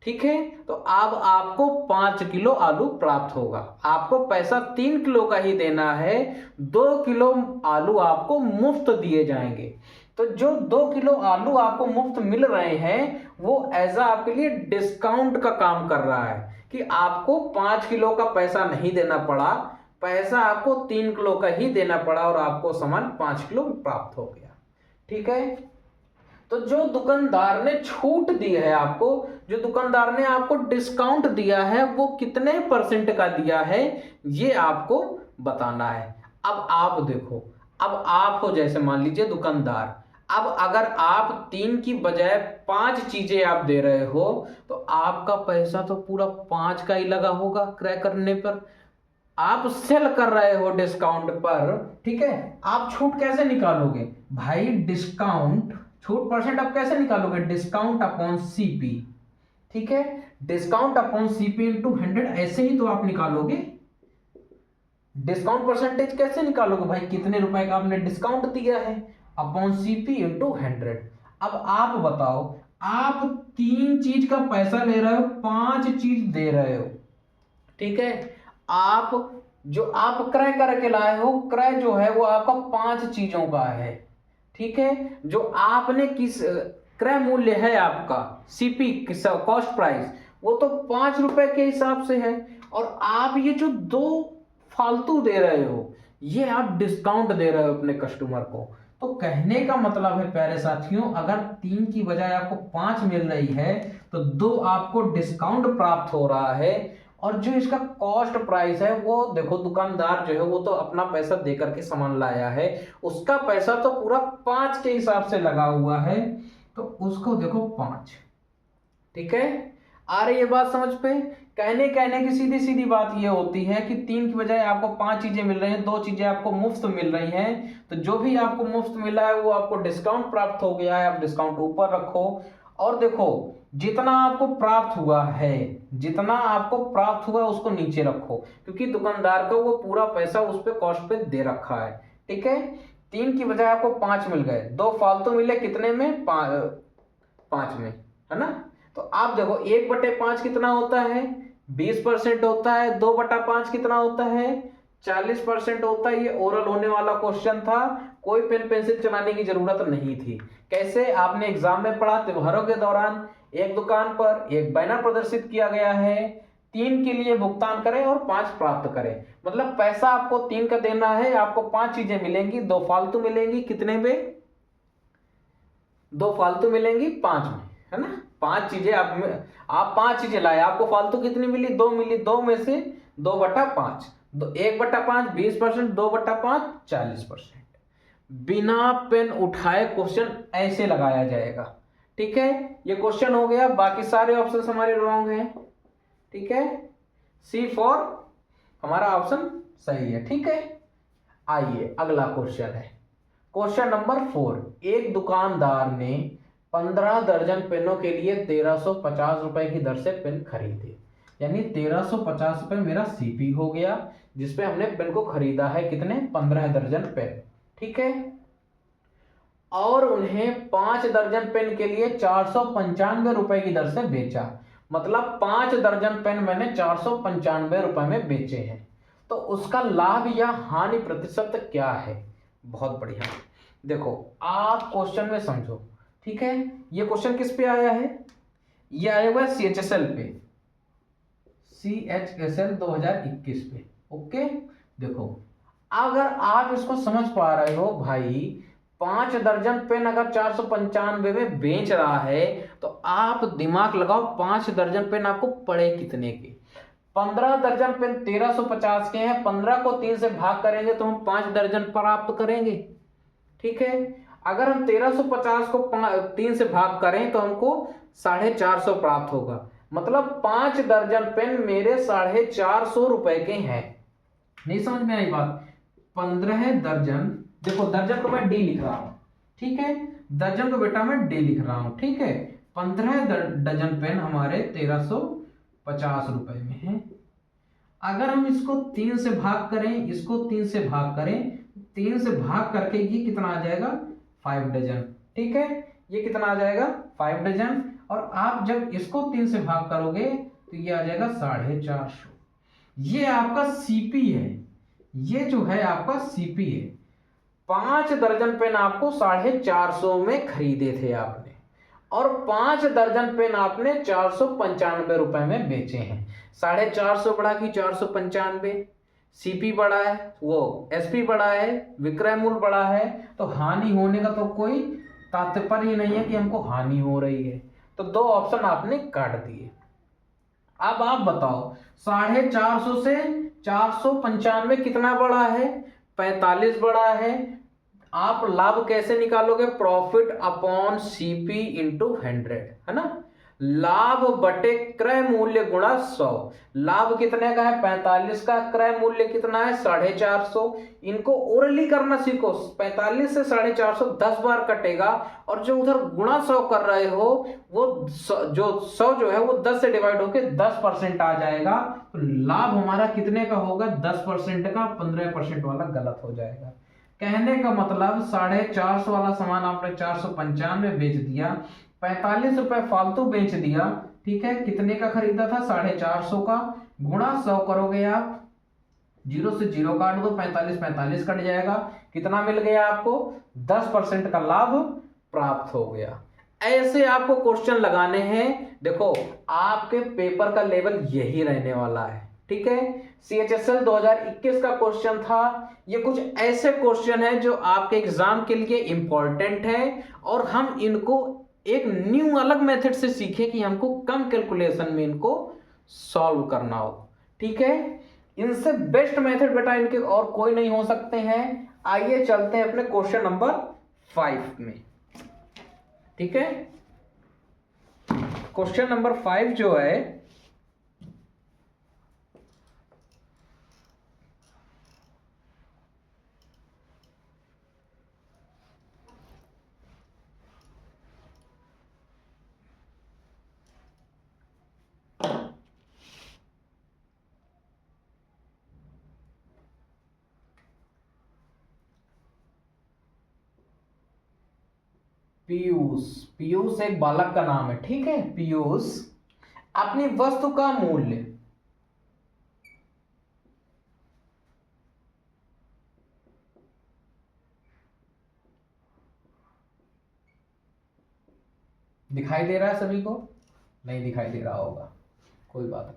Speaker 1: ठीक है, तो अब आपको 5 किलो आलू प्राप्त होगा। आपको पैसा 3 किलो का ही देना है, 2 किलो आलू आपको मुफ्त दिए जाएंगे। तो जो 2 किलो आलू आपको मुफ्त मिल रहे हैं वो एज आपके लिए डिस्काउंट का काम कर रहा है कि आपको 5 किलो का पैसा नहीं देना पड़ा, पैसा आपको 3 किलो का ही देना पड़ा और आपको सामान 5 किलो प्राप्त हो गया। ठीक है, तो जो दुकानदार ने छूट दी है आपको, जो दुकानदार ने आपको डिस्काउंट दिया है वो कितने % का दिया है ये आपको बताना है। अब आप देखो, अब आप हो जैसे मान लीजिए दुकानदार, अब अगर आप 3 की बजाय 5 चीजें आप दे रहे हो तो आपका पैसा तो पूरा 5 का ही लगा होगा क्रय करने पर। आप सेल कर रहे हो डिस्काउंट पर, ठीक है, आप छूट कैसे निकालोगे भाई? डिस्काउंट छूट % आप कैसे निकालोगे? Discount upon CP. ठीक है, डिस्काउंट अपॉन सीपी इंटू 100, ऐसे ही तो आप निकालोगे। डिस्काउंट % कैसे निकालोगे भाई? कितने रुपए का आपने डिस्काउंट दिया है, अपॉन सीपी इंटू 100। अब आप बताओ, आप 3 चीज का पैसा ले रहे हो, 5 चीज दे रहे हो। ठीक है, आप जो आप क्रय करके लाए हो, क्रय जो है वो आपका 5 चीजों का है। ठीक है, जो आपने किस क्रय मूल्य है आपका सीपी कॉस्ट प्राइस, वो तो 5 रुपए के हिसाब से है, और आप ये जो 2 फालतू दे रहे हो ये आप डिस्काउंट दे रहे हो अपने कस्टमर को। तो कहने का मतलब है प्यारे साथियों, अगर 3 की बजाय आपको 5 मिल रही है तो 2 आपको डिस्काउंट प्राप्त हो रहा है, और जो इसका कॉस्ट प्राइस है वो देखो दुकानदार जो है वो तो अपना पैसा दे करके सामान लाया है, उसका पैसा तो पूरा 5 के हिसाब से लगा हुआ है, तो उसको देखो 5। ठीक है, आ रही है बात समझ पे? कहने की सीधी सीधी बात ये होती है कि 3 की बजाय आपको 5 चीजें मिल रही हैं, 2 चीजें आपको मुफ्त मिल रही हैं, तो जो भी आपको मुफ्त मिला है वो आपको डिस्काउंट प्राप्त हो गया है, आप डिस्काउंट ऊपर रखो, और देखो जितना आपको प्राप्त हुआ है, जितना आपको प्राप्त हुआ उसको नीचे रखो, क्योंकि दुकानदार को वो पूरा पैसा उस पे कॉस्ट पे दे रखा है। ठीक है, 3 की बजाय आपको 5 मिल गए, 2 फालतू मिले कितने में, 5 में, है ना। तो आप देखो 1/5 कितना होता है, 20% होता है। 2/5 कितना होता है, 40% होता है। ये ओरल होने वाला क्वेश्चन था, कोई पेन पेंसिल चलाने की जरूरत नहीं थी। कैसे, आपने एग्जाम में पढ़ा, त्योहारों के दौरान एक दुकान पर एक बैनर प्रदर्शित किया गया है, 3 के लिए भुगतान करें और 5 प्राप्त करें। मतलब पैसा आपको 3 का देना है, आपको 5 चीजें मिलेंगी, 2 फालतू मिलेंगी कितने में, 2 फालतू मिलेंगी 5 में, है ना। 5 चीजें आप 5 चीजें लाए, आपको फालतू कितनी मिली, 2 मिली, 2 में से 2/5, 1/5 20%, 2/5 40%। बिना पेन उठाए क्वेश्चन ऐसे लगाया जाएगा। ठीक है, ये क्वेश्चन हो गया, बाकी सारे ऑप्शन हमारे रॉन्ग हैं। ठीक है, सी फॉर हमारा ऑप्शन सही है। ठीक है, आइए अगला क्वेश्चन है, क्वेश्चन नंबर 4। एक दुकानदार ने 15 दर्जन पेनों के लिए 1350 रुपए की दर से पेन खरीदे, यानी 1350 रुपए मेरा सीपी हो गया, जिसपे हमने पेन को खरीदा है कितने, 15 दर्जन पेन। ठीक है, और उन्हें 5 दर्जन पेन के लिए 495 रुपए की दर से बेचा। मतलब 5 दर्जन पेन मैंने 495 रुपए में बेचे हैं, तो उसका लाभ या हानि प्रतिशत क्या है। बहुत बढ़िया, देखो आप क्वेश्चन में समझो। ठीक है, ये क्वेश्चन किस पे आया है, ये आया हुआ है CHSL पे, CHSL 2021 पे। ओके, देखो अगर आप इसको समझ पा रहे हो भाई, 5 दर्जन पेन अगर 495 में बेच रहा है, तो आप दिमाग लगाओ 5 दर्जन पेन आपको पड़े कितने के। 15 दर्जन पेन 1350 के हैं, 15 को 3 से भाग करेंगे तो हम 5 दर्जन प्राप्त करेंगे। ठीक है, अगर हम 1350 को 3 से भाग करें तो हमको 450 प्राप्त होगा। मतलब 5 दर्जन पेन मेरे 450 रुपए के हैं। नहीं समझ में आई बात, 15 दर्जन, देखो दर्जन को मैं डी लिख रहा हूं। ठीक है, दर्जन को बेटा मैं डी लिख रहा हूं। ठीक है, 15 डजन पेन हमारे 1350 रुपए में है। अगर हम इसको 3 से भाग करें, इसको 3 से भाग करें, 3 से भाग करके ये कितना आ जाएगा, 5 डजन। ठीक है, ये कितना आ जाएगा, 5 डजन। और आप जब इसको 3 से भाग करोगे तो ये आ जाएगा 450। ये आपका सीपी है, ये जो है आपका सीपी है। 5 दर्जन पेन आपको 450 में खरीदे थे आपने, और 5 दर्जन पेन आपने 495 रुपए में बेचे हैं। 450 बढ़ा कि 495, सीपी बढ़ा है, वो एसपी बढ़ा है, विक्रय मूल्य बढ़ा है, तो हानि होने का तो कोई तात्पर्य ही नहीं है कि हमको हानि हो रही है। तो 2 ऑप्शन आपने काट दिए। अब आप बताओ 450 से 495 कितना बड़ा है, 45 बड़ा है। आप लाभ कैसे निकालोगे, प्रॉफिट अपॉन सीपी इंटू 100, है ना। लाभ बटे क्रय मूल्य गुणा 100। लाभ कितने का है, 45 का, क्रय मूल्य कितना है, 450। इनको ओरली करना सीखो, 45 से 450 10 बार कटेगा, और जो उधर गुणा 100 कर रहे हो वो जो 100 जो है वो 10 से डिवाइड होकर 10% आ जाएगा। तो लाभ हमारा कितने का होगा, 10% का, 15% वाला गलत हो जाएगा। कहने का मतलब 450 वाला सामान आपने 495 बेच दिया, 45 रुपए फालतू बेच दिया। ठीक है, कितने का खरीदा था, 450 का, गुणा 100 करोगे आप, 0 से 0 काट दो, 45 45 कट जाएगा, कितना मिल गया आपको, 10% का लाभ प्राप्त हो गया। ऐसे आपको क्वेश्चन लगाने हैं। देखो आपके पेपर का लेवल यही रहने वाला है। ठीक है, CHSL 2021 का क्वेश्चन था। ये कुछ ऐसे क्वेश्चन है जो आपके एग्जाम के लिए इंपॉर्टेंट है, और हम इनको एक न्यू अलग मेथड से सीखे कि हमको कम कैलकुलेशन में इनको सॉल्व करना हो। ठीक है, इनसे बेस्ट मेथड बेटा इनके और कोई नहीं हो सकते हैं। आइए चलते हैं अपने क्वेश्चन नंबर 5 में। ठीक है, क्वेश्चन नंबर 5 जो है, पीयूष, पीयूष एक बालक का नाम है, ठीक है। पीयूष अपनी वस्तु का मूल्य दिखाई दे रहा है सभी को? नहीं दिखाई दे रहा होगा, कोई बात नहीं।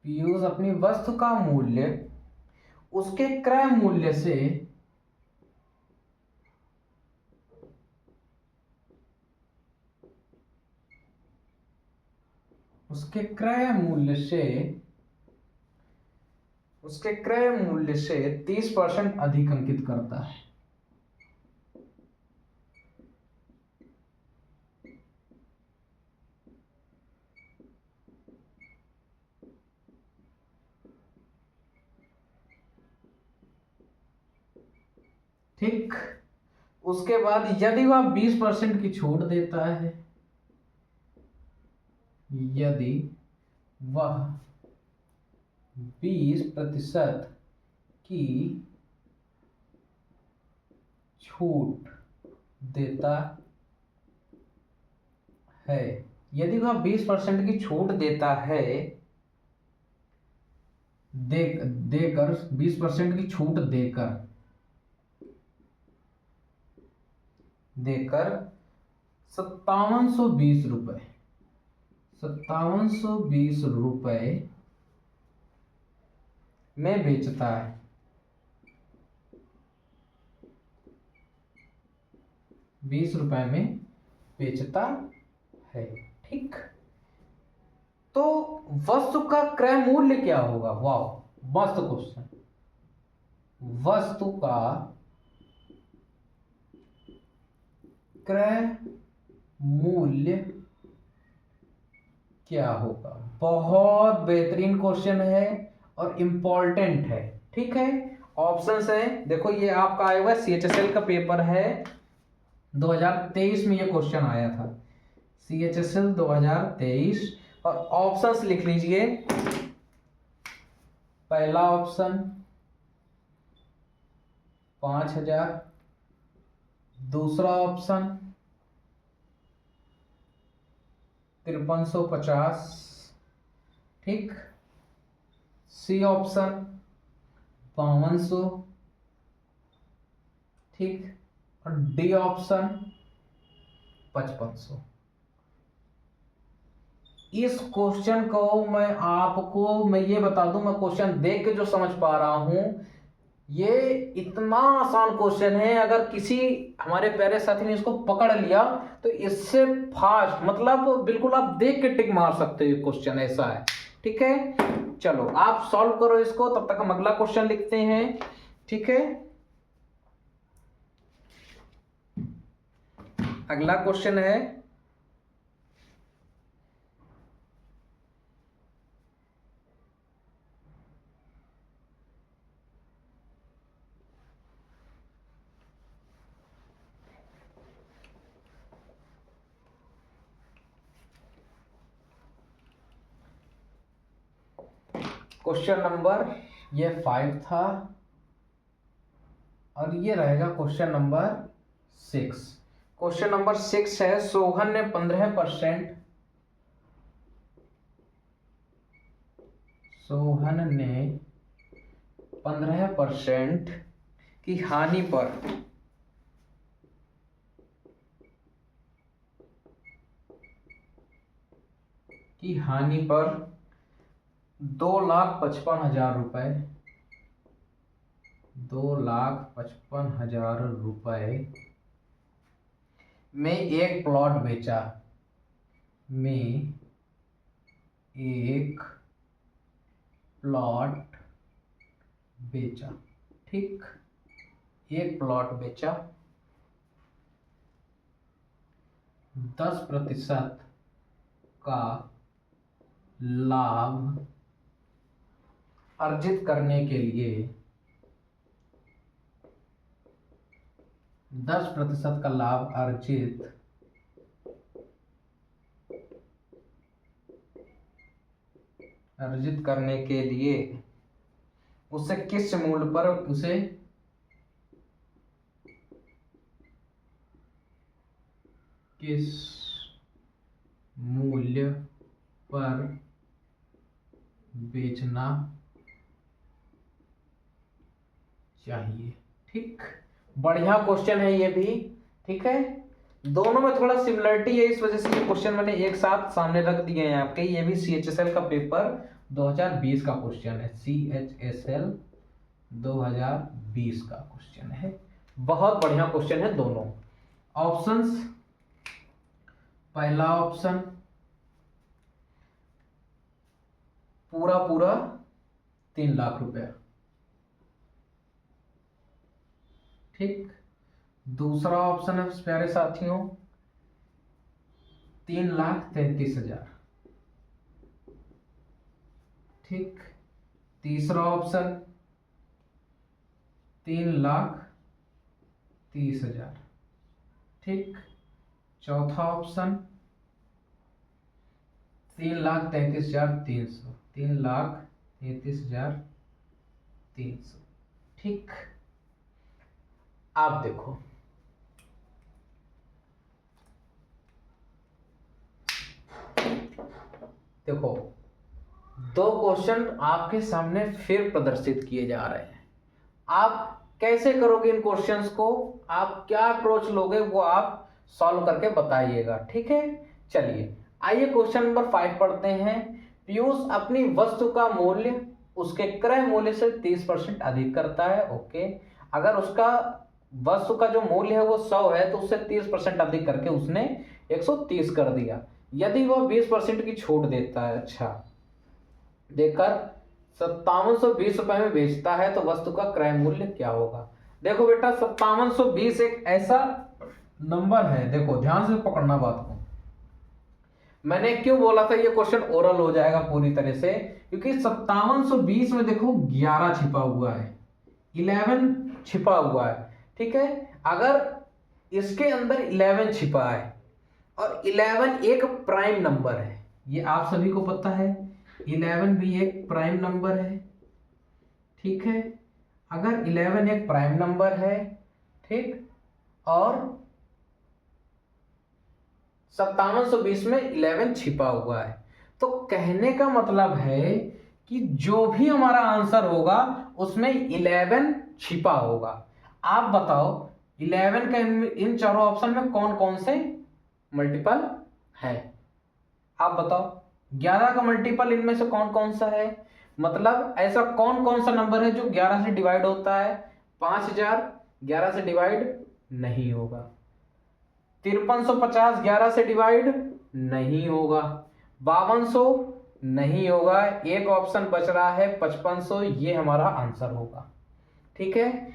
Speaker 1: पीयूष अपनी वस्तु का मूल्य उसके क्रय मूल्य से उसके क्रय मूल्य से 30% अधिक अंकित करता है। ठीक, उसके बाद यदि वह 20% की छूट देता है, यदि वह 20% की छूट देता है, यदि वह 20% की छूट देता है, देकर 20% की छूट देकर 5720 रुपए, 5720 रुपए में बेचता है, 20 रुपए में बेचता है। ठीक, तो वस्तु का क्रय मूल्य क्या होगा? वाह, मस्त क्वेश्चन। वस्तु का क्रय मूल्य क्या होगा? बहुत बेहतरीन क्वेश्चन है और इंपॉर्टेंट है, ठीक है। ऑप्शंस है, देखो ये आपका आया हुआ CHSL का पेपर है, 2023 में ये क्वेश्चन आया था, CHSL 2023। और ऑप्शंस लिख लीजिए। पहला ऑप्शन 5000, दूसरा ऑप्शन 5350, ठीक। सी ऑप्शन 5200, ठीक। और डी ऑप्शन 5500। इस क्वेश्चन को मैं ये बता दूं, मैं क्वेश्चन देख के जो समझ पा रहा हूं, ये इतना आसान क्वेश्चन है, अगर किसी हमारे प्यारे साथी ने इसको पकड़ लिया तो इससे फास्ट, मतलब बिल्कुल आप देख के टिक मार सकते हो, क्वेश्चन ऐसा है, ठीक है। चलो आप सॉल्व करो इसको, तब तक हम अगला क्वेश्चन लिखते हैं, ठीक है। अगला क्वेश्चन है, क्वेश्चन नंबर ये 5 था और ये रहेगा क्वेश्चन नंबर 6। क्वेश्चन नंबर 6 है, सोहन ने 15% की हानि पर की हानि पर 2,55,000 रुपए, 2,55,000 रुपए में एक प्लॉट बेचा, ठीक। एक प्लॉट बेचा, 10% का लाभ अर्जित करने के लिए 10% का लाभ अर्जित करने के लिए उसे किस मूल्य पर उसे किस मूल्य पर बेचना चाहिए। ठीक, बढ़िया क्वेश्चन है ये भी। ठीक है, दोनों में थोड़ा सिमिलरिटी है, इस वजह से ये क्वेश्चन मैंने एक साथ सामने रख दिए हैं आपके। ये भी CHSL का पेपर 2020 का क्वेश्चन है, CHSL 2020 का क्वेश्चन है। बहुत बढ़िया क्वेश्चन है दोनों। ऑप्शंस, पहला ऑप्शन पूरा 3 लाख रुपया। ठीक, दूसरा ऑप्शन है प्यारे साथियों 3,33,000। ठीक, तीसरा ऑप्शन 3,30,000। ठीक, चौथा ऑप्शन 3,33,300। 3,33,300। ठीक, आप देखो दो क्वेश्चन आपके सामने फिर प्रदर्शित किए जा रहे हैं। आप कैसे करोगे इन क्वेश्चंस को, आप क्या अप्रोच लोगे, वो आप सॉल्व करके बताइएगा। ठीक है, चलिए आइए क्वेश्चन नंबर 5 पढ़ते हैं। पीयूष अपनी वस्तु का मूल्य उसके क्रय मूल्य से 30% अधिक करता है। ओके, अगर उसका वस्तु का जो मूल्य है वो 100 है तो उससे 30% अधिक करके उसने 130 कर दिया। यदि वह 20% की छूट देता है, अच्छा देकर 5720 रुपए में बेचता है तो वस्तु का क्रय मूल्य क्या होगा। देखो बेटा 5720 एक ऐसा नंबर है, देखो ध्यान से पकड़ना बात को। मैंने क्यों बोला था ये क्वेश्चन ओरल हो जाएगा पूरी तरह से, क्योंकि 5720 में देखो 11 छिपा हुआ है, 11 छिपा हुआ है। ठीक है, अगर इसके अंदर 11 छिपा है और 11 एक प्राइम नंबर है, ये आप सभी को पता है, 11 भी एक प्राइम नंबर है। ठीक है, अगर 11 एक प्राइम नंबर है, ठीक, और 5720 में 11 छिपा हुआ है, तो कहने का मतलब है कि जो भी हमारा आंसर होगा उसमें 11 छिपा होगा। आप बताओ 11 का इन चारों ऑप्शन में कौन कौन से मल्टीपल है, आप बताओ 11 का मल्टीपल इनमें से कौन कौन सा है। मतलब ऐसा कौन कौन सा नंबर है जो 11 से डिवाइड होता है। 5000 11 से डिवाइड नहीं होगा, 5350 11 से डिवाइड नहीं होगा, 5200 नहीं होगा, एक ऑप्शन बच रहा है 5500, ये हमारा आंसर होगा। ठीक है,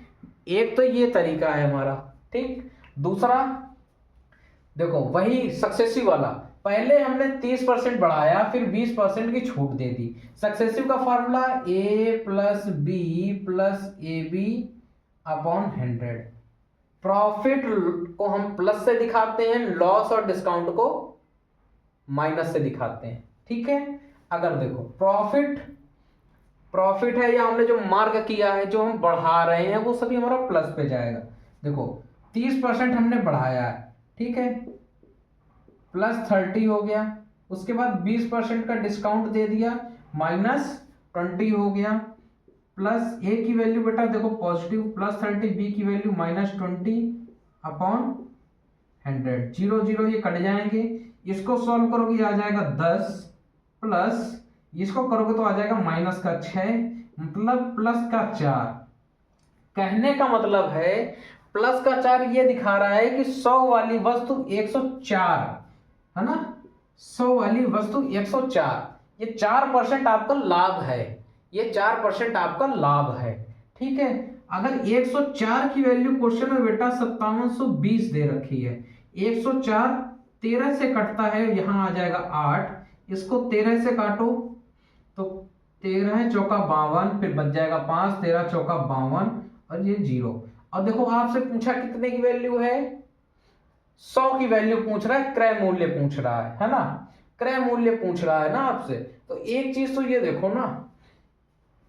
Speaker 1: एक तो ये तरीका है हमारा। ठीक, दूसरा देखो वही सक्सेसिव वाला, पहले हमने 30% बढ़ाया फिर 20% की छूट दे दी। सक्सेसिव का formula A + B + AB upon 100। Profit को हम प्लस से दिखाते हैं, लॉस और डिस्काउंट को माइनस से दिखाते हैं। ठीक है, अगर देखो प्रॉफिट है या हमने जो मार्क किया है, जो हम बढ़ा रहे हैं वो सभी हमारा प्लस पे जाएगा। देखो 30% हमने बढ़ाया है, ठीक है, +30 हो गया, उसके बाद 20% का डिस्काउंट दे दिया, -20 हो गया, प्लस ए की वैल्यू बेटा देखो पॉजिटिव +30, बी की वैल्यू -20 अपॉन 100, 0 0 ये कट जाएंगे, इसको सॉल्व करोगे आ जाएगा 10, प्लस इसको करोगे तो आ जाएगा -6, मतलब +4। कहने का मतलब है +4 ये दिखा रहा है कि 100 वाली वस्तु 104 है ना, 100 वाली वस्तु 104, ये 4% आपका लाभ है, ये 4% आपका लाभ है। ठीक है, अगर 104 की वैल्यू क्वेश्चन में बेटा 5720 दे रखी है, 104 13 से कटता है, यहां आ जाएगा 8, इसको 13 से काटो तो 13 चौका 52, फिर बच जाएगा 5, 13 चौका 52 और ये 0। अब देखो आपसे पूछा कितने की वैल्यू है, 100 की वैल्यू पूछ रहा है, क्रय मूल्य पूछ रहा है ना, क्रय मूल्य पूछ रहा है ना आपसे। तो एक चीज तो ये देखो ना,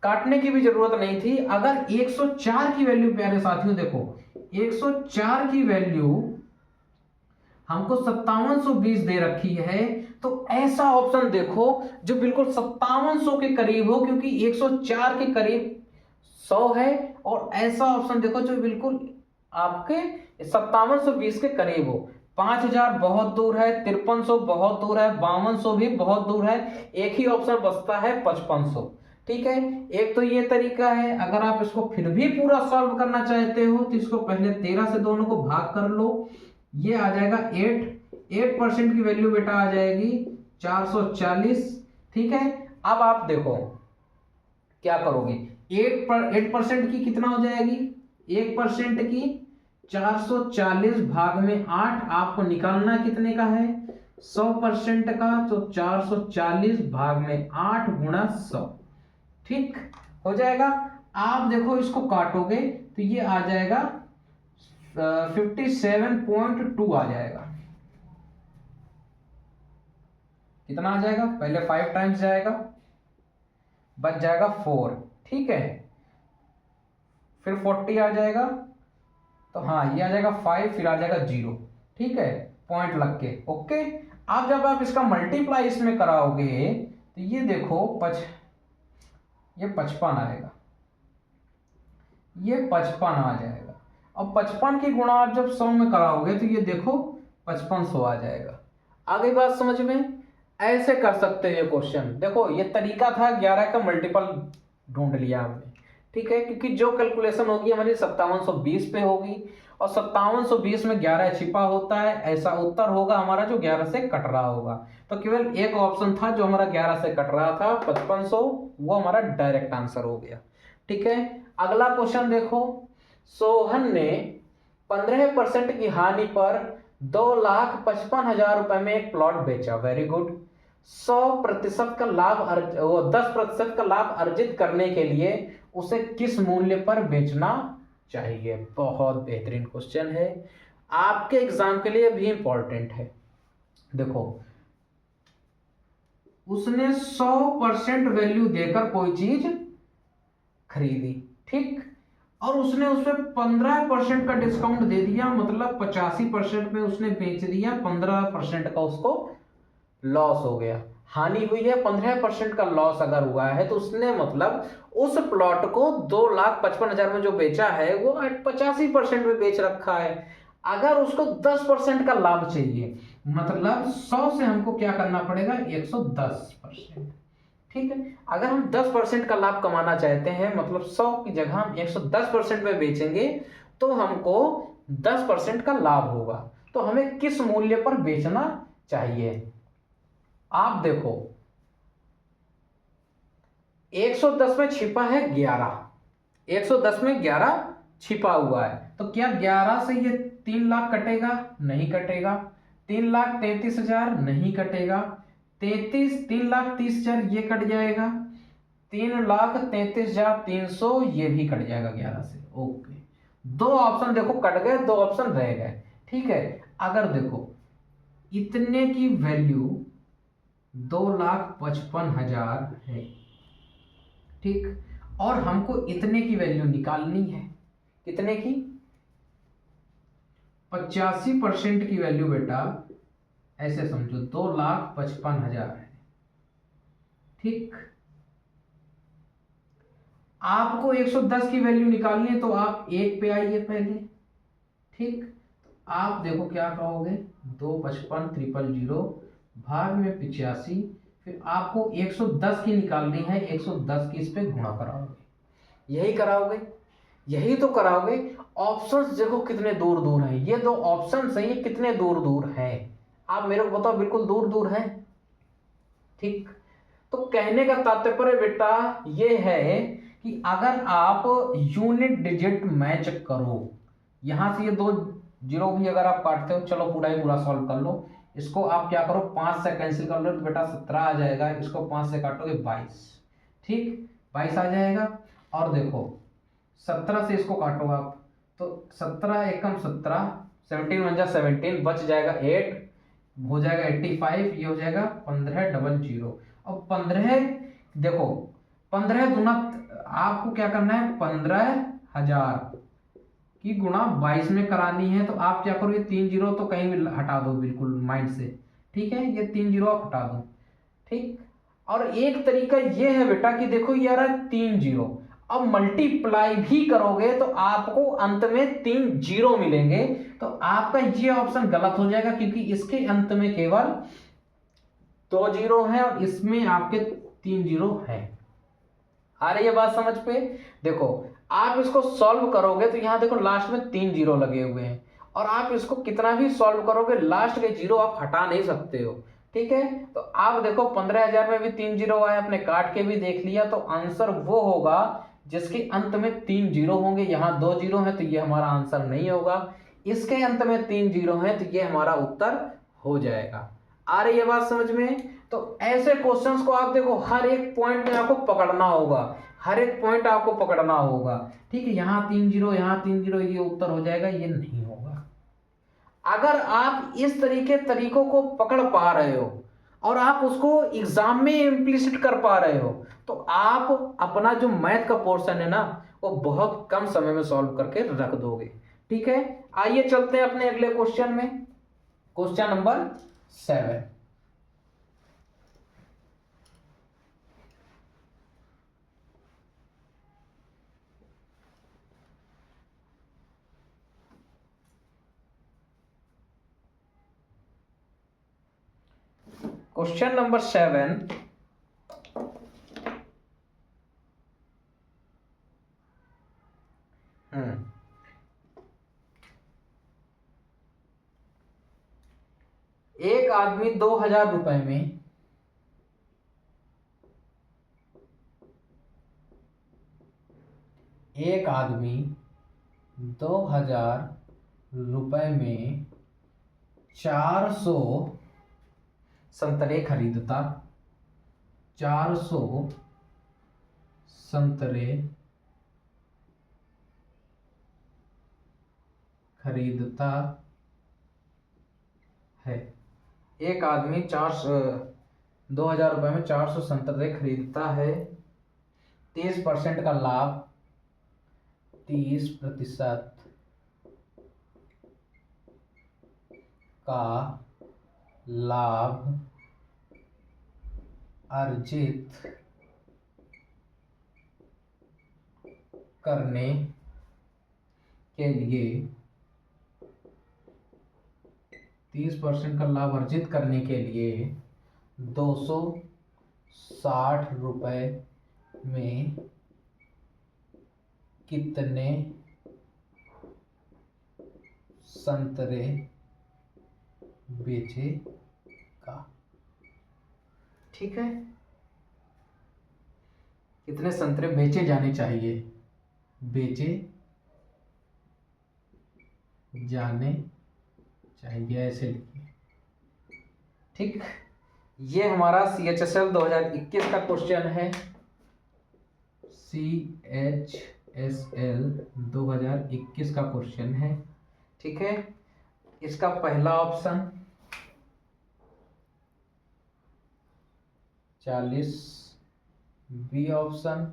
Speaker 1: काटने की भी जरूरत नहीं थी। अगर 104 की वैल्यू प्यारे साथियों देखो, 104 की वैल्यू हमको 5720 दे रखी है, तो ऐसा ऑप्शन देखो जो बिल्कुल 5700 के करीब हो, क्योंकि 104 के करीब 100 है, और ऐसा ऑप्शन देखो जो बिल्कुल आपके 5720 के करीब हो। 5000 बहुत दूर है, 5300 बहुत दूर है, 5200 भी बहुत दूर है, एक ही ऑप्शन बचता है 5500। ठीक है, एक तो ये तरीका है। अगर आप इसको फिर भी पूरा सॉल्व करना चाहते हो तो इसको पहले 13 से दोनों को भाग कर लो, ये आ जाएगा 8% की वैल्यू बेटा आ जाएगी 440। ठीक है, अब आप देखो क्या करोगे, 8% की कितना हो जाएगी, 1% की 440 भाग में 8, आपको निकालना कितने का है, 100% का, तो 440 भाग में 8 गुणा 100। ठीक हो जाएगा। आप देखो इसको काटोगे तो ये आ जाएगा 57.2 आ जाएगा। कितना आ जाएगा, पहले 5 टाइम्स जाएगा, बच जाएगा 4। ठीक है, फिर 40 आ जाएगा, तो हाँ ये आ जाएगा 5, फिर आ जाएगा 0। ठीक है, पॉइंट लग के ओके। अब जब आप इसका मल्टीप्लाई इसमें कराओगे तो ये देखो ये 55 आएगा, ये 55 आ जाएगा। अब 55 की गुणा आप जब 100 में कराओगे तो ये देखो 5500 आ जाएगा। आ गई बात समझ में? ऐसे कर सकते हैं क्वेश्चन। देखो ये तरीका था 11 का मल्टीपल ढूंढ लिया हमने। ठीक है, क्योंकि जो कैलकुलेशन होगी हमारी 5720 पे होगी, और 5720 में 11 छिपा होता है, ऐसा उत्तर होगा हमारा जो 11 से कट रहा होगा। तो केवल एक ऑप्शन था जो हमारा 11 से कट रहा था, 5500, वो हमारा डायरेक्ट आंसर हो गया। ठीक है, अगला क्वेश्चन देखो, सोहन ने 15% की हानि पर 2,55,000 रुपए में एक प्लॉट बेचा। Very good. 10% का लाभ अर्जित करने के लिए उसे किस मूल्य पर बेचना चाहिए? बहुत बेहतरीन क्वेश्चन है, आपके एग्जाम के लिए भी इंपॉर्टेंट है। देखो उसने 100% वैल्यू देकर कोई चीज खरीदी, ठीक, और उसने उसमें 15% का डिस्काउंट दे दिया, मतलब 85% में उसने बेच दिया, 15% का उसको लॉस हो गया, हानि हुई है। 15% का लॉस अगर हुआ है तो उसने मतलब उस प्लॉट को 2,55,000 में जो बेचा है वो 85% में बेच रखा है। अगर उसको 10% का लाभ चाहिए, मतलब 100 से हमको क्या करना पड़ेगा, 110%। ठीक है, अगर हम 10% का लाभ कमाना चाहते हैं, मतलब 100 की जगह हम 110% में बेचेंगे, तो हमको 10% का लाभ होगा। तो हमें किस मूल्य पर बेचना चाहिए? आप देखो 110 में छिपा है 11, 110 में 11 छिपा हुआ है, तो क्या 11 से ये 3 लाख कटेगा? नहीं कटेगा। 3,33,000 नहीं कटेगा। 3,30,000 ये कट जाएगा। 3,33,300 ये भी कट जाएगा 11 से। ओके, दो ऑप्शन देखो कट गए, दो ऑप्शन रह गए। ठीक है, अगर देखो इतने की वैल्यू 2,55,000 है, ठीक, और हमको इतने की वैल्यू निकालनी है, कितने की? 85% की वैल्यू बेटा ऐसे समझो 2,55,000 है, ठीक। आपको 110 की वैल्यू निकालनी है, तो आप एक पे आइए पहले, ठीक। आप देखो क्या कहोगे, 2,55,000 भाग में 85, फिर आपको 110 की निकालनी है, 110 की इस पे गुणा कराओगे, यही कराओगे, यही तो कराओगे। ऑप्शंस देखो कितने दूर दूर हैं, ये दो ऑप्शंस हैं, ये कितने दूर दूर हैं, आप मेरे को बताओ, बिल्कुल दूर दूर हैं, ठीक। तो कहने का तात्पर्य बेटा ये है कि अगर आप यूनिट डिजिट मैच करो, यहां से ये 2 जीरो भी अगर आप काटते हो, चलो पूरा ही पूरा सॉल्व कर लो, इसको आप क्या करो 5 से कैंसिल कर लो, तो बेटा 17 आ जाएगा, इसको 5 से काटोगे 22, ठीक, 22 आ जाएगा। और देखो 17 से इसको काटो आप, तो 17 एकम 17, 17 वन जा 17, बच जाएगा 8, हो जाएगा 85, ये हो जाएगा 1500। और 15, देखो 15 गुना, आपको क्या करना है 15,000 की गुणा 22 में करानी है। तो आप क्या करो, ये 3 जीरो तो कहीं भी हटा दो बिल्कुल माइंड से, ठीक है, ये 3 जीरो आप हटा दो, ठीक। और एक तरीका ये है बेटा कि देखो यार 3 जीरो, अब मल्टीप्लाई भी करोगे तो आपको अंत में 3 जीरो मिलेंगे। तो आपका ये ऑप्शन गलत हो जाएगा, क्योंकि इसके अंत में केवल 2 जीरो है और इसमें आपके 3 जीरो है। आ रही है बात समझ पे? देखो आप इसको सॉल्व करोगे तो यहां देखो लास्ट में 3 जीरो लगे हुए हैं, और आप इसको कितना भी सॉल्व करोगे लास्ट के जीरो आप हटा नहीं सकते हो, ठीक है। तो आप देखो 15,000 में भी 3 जीरो आए, अपने काट के भी देख लिया, तो आंसर वो होगा जिसके अंत में 3 जीरो होंगे। यहाँ 2 जीरो है तो ये हमारा आंसर नहीं होगा, इसके अंत में 3 जीरो है तो ये हमारा उत्तर हो जाएगा। आ रही है बात समझ में? तो ऐसे क्वेश्चंस को आप देखो हर एक पॉइंट में आपको पकड़ना होगा, हर एक पॉइंट आपको पकड़ना होगा, ठीक है। यहाँ 3 जीरो, यहाँ 3 जीरो, ये उत्तर हो जाएगा, ये नहीं होगा। अगर आप इस तरीकों को पकड़ पा रहे हो और आप उसको एग्जाम में इम्प्लिसिट कर पा रहे हो, तो आप अपना जो मैथ का पोर्शन है ना वो बहुत कम समय में सॉल्व करके रख दोगे, ठीक है। आइए चलते हैं अपने अगले क्वेश्चन में, क्वेश्चन नंबर 7। क्वेश्चन नंबर 7, एक आदमी 2,000 रुपए में एक आदमी 2,000 रुपए में 400 संतरे खरीदता, 400 संतरे खरीदता है। एक आदमी 2,000 रुपए में 400 संतरे खरीदता है, 30% का लाभ, 30% का लाभ अर्जित करने के लिए 30% का लाभ अर्जित करने के लिए 260 रुपए में कितने संतरे बेचेगा, ठीक है। कितने संतरे बेचे जाने चाहिए, बेचे जाने चाहिए, ऐसे लिखिए, ठीक। ये हमारा CHSL 2021 का क्वेश्चन है, CHSL 2021 का क्वेश्चन है, ठीक है। इसका पहला option 40, B option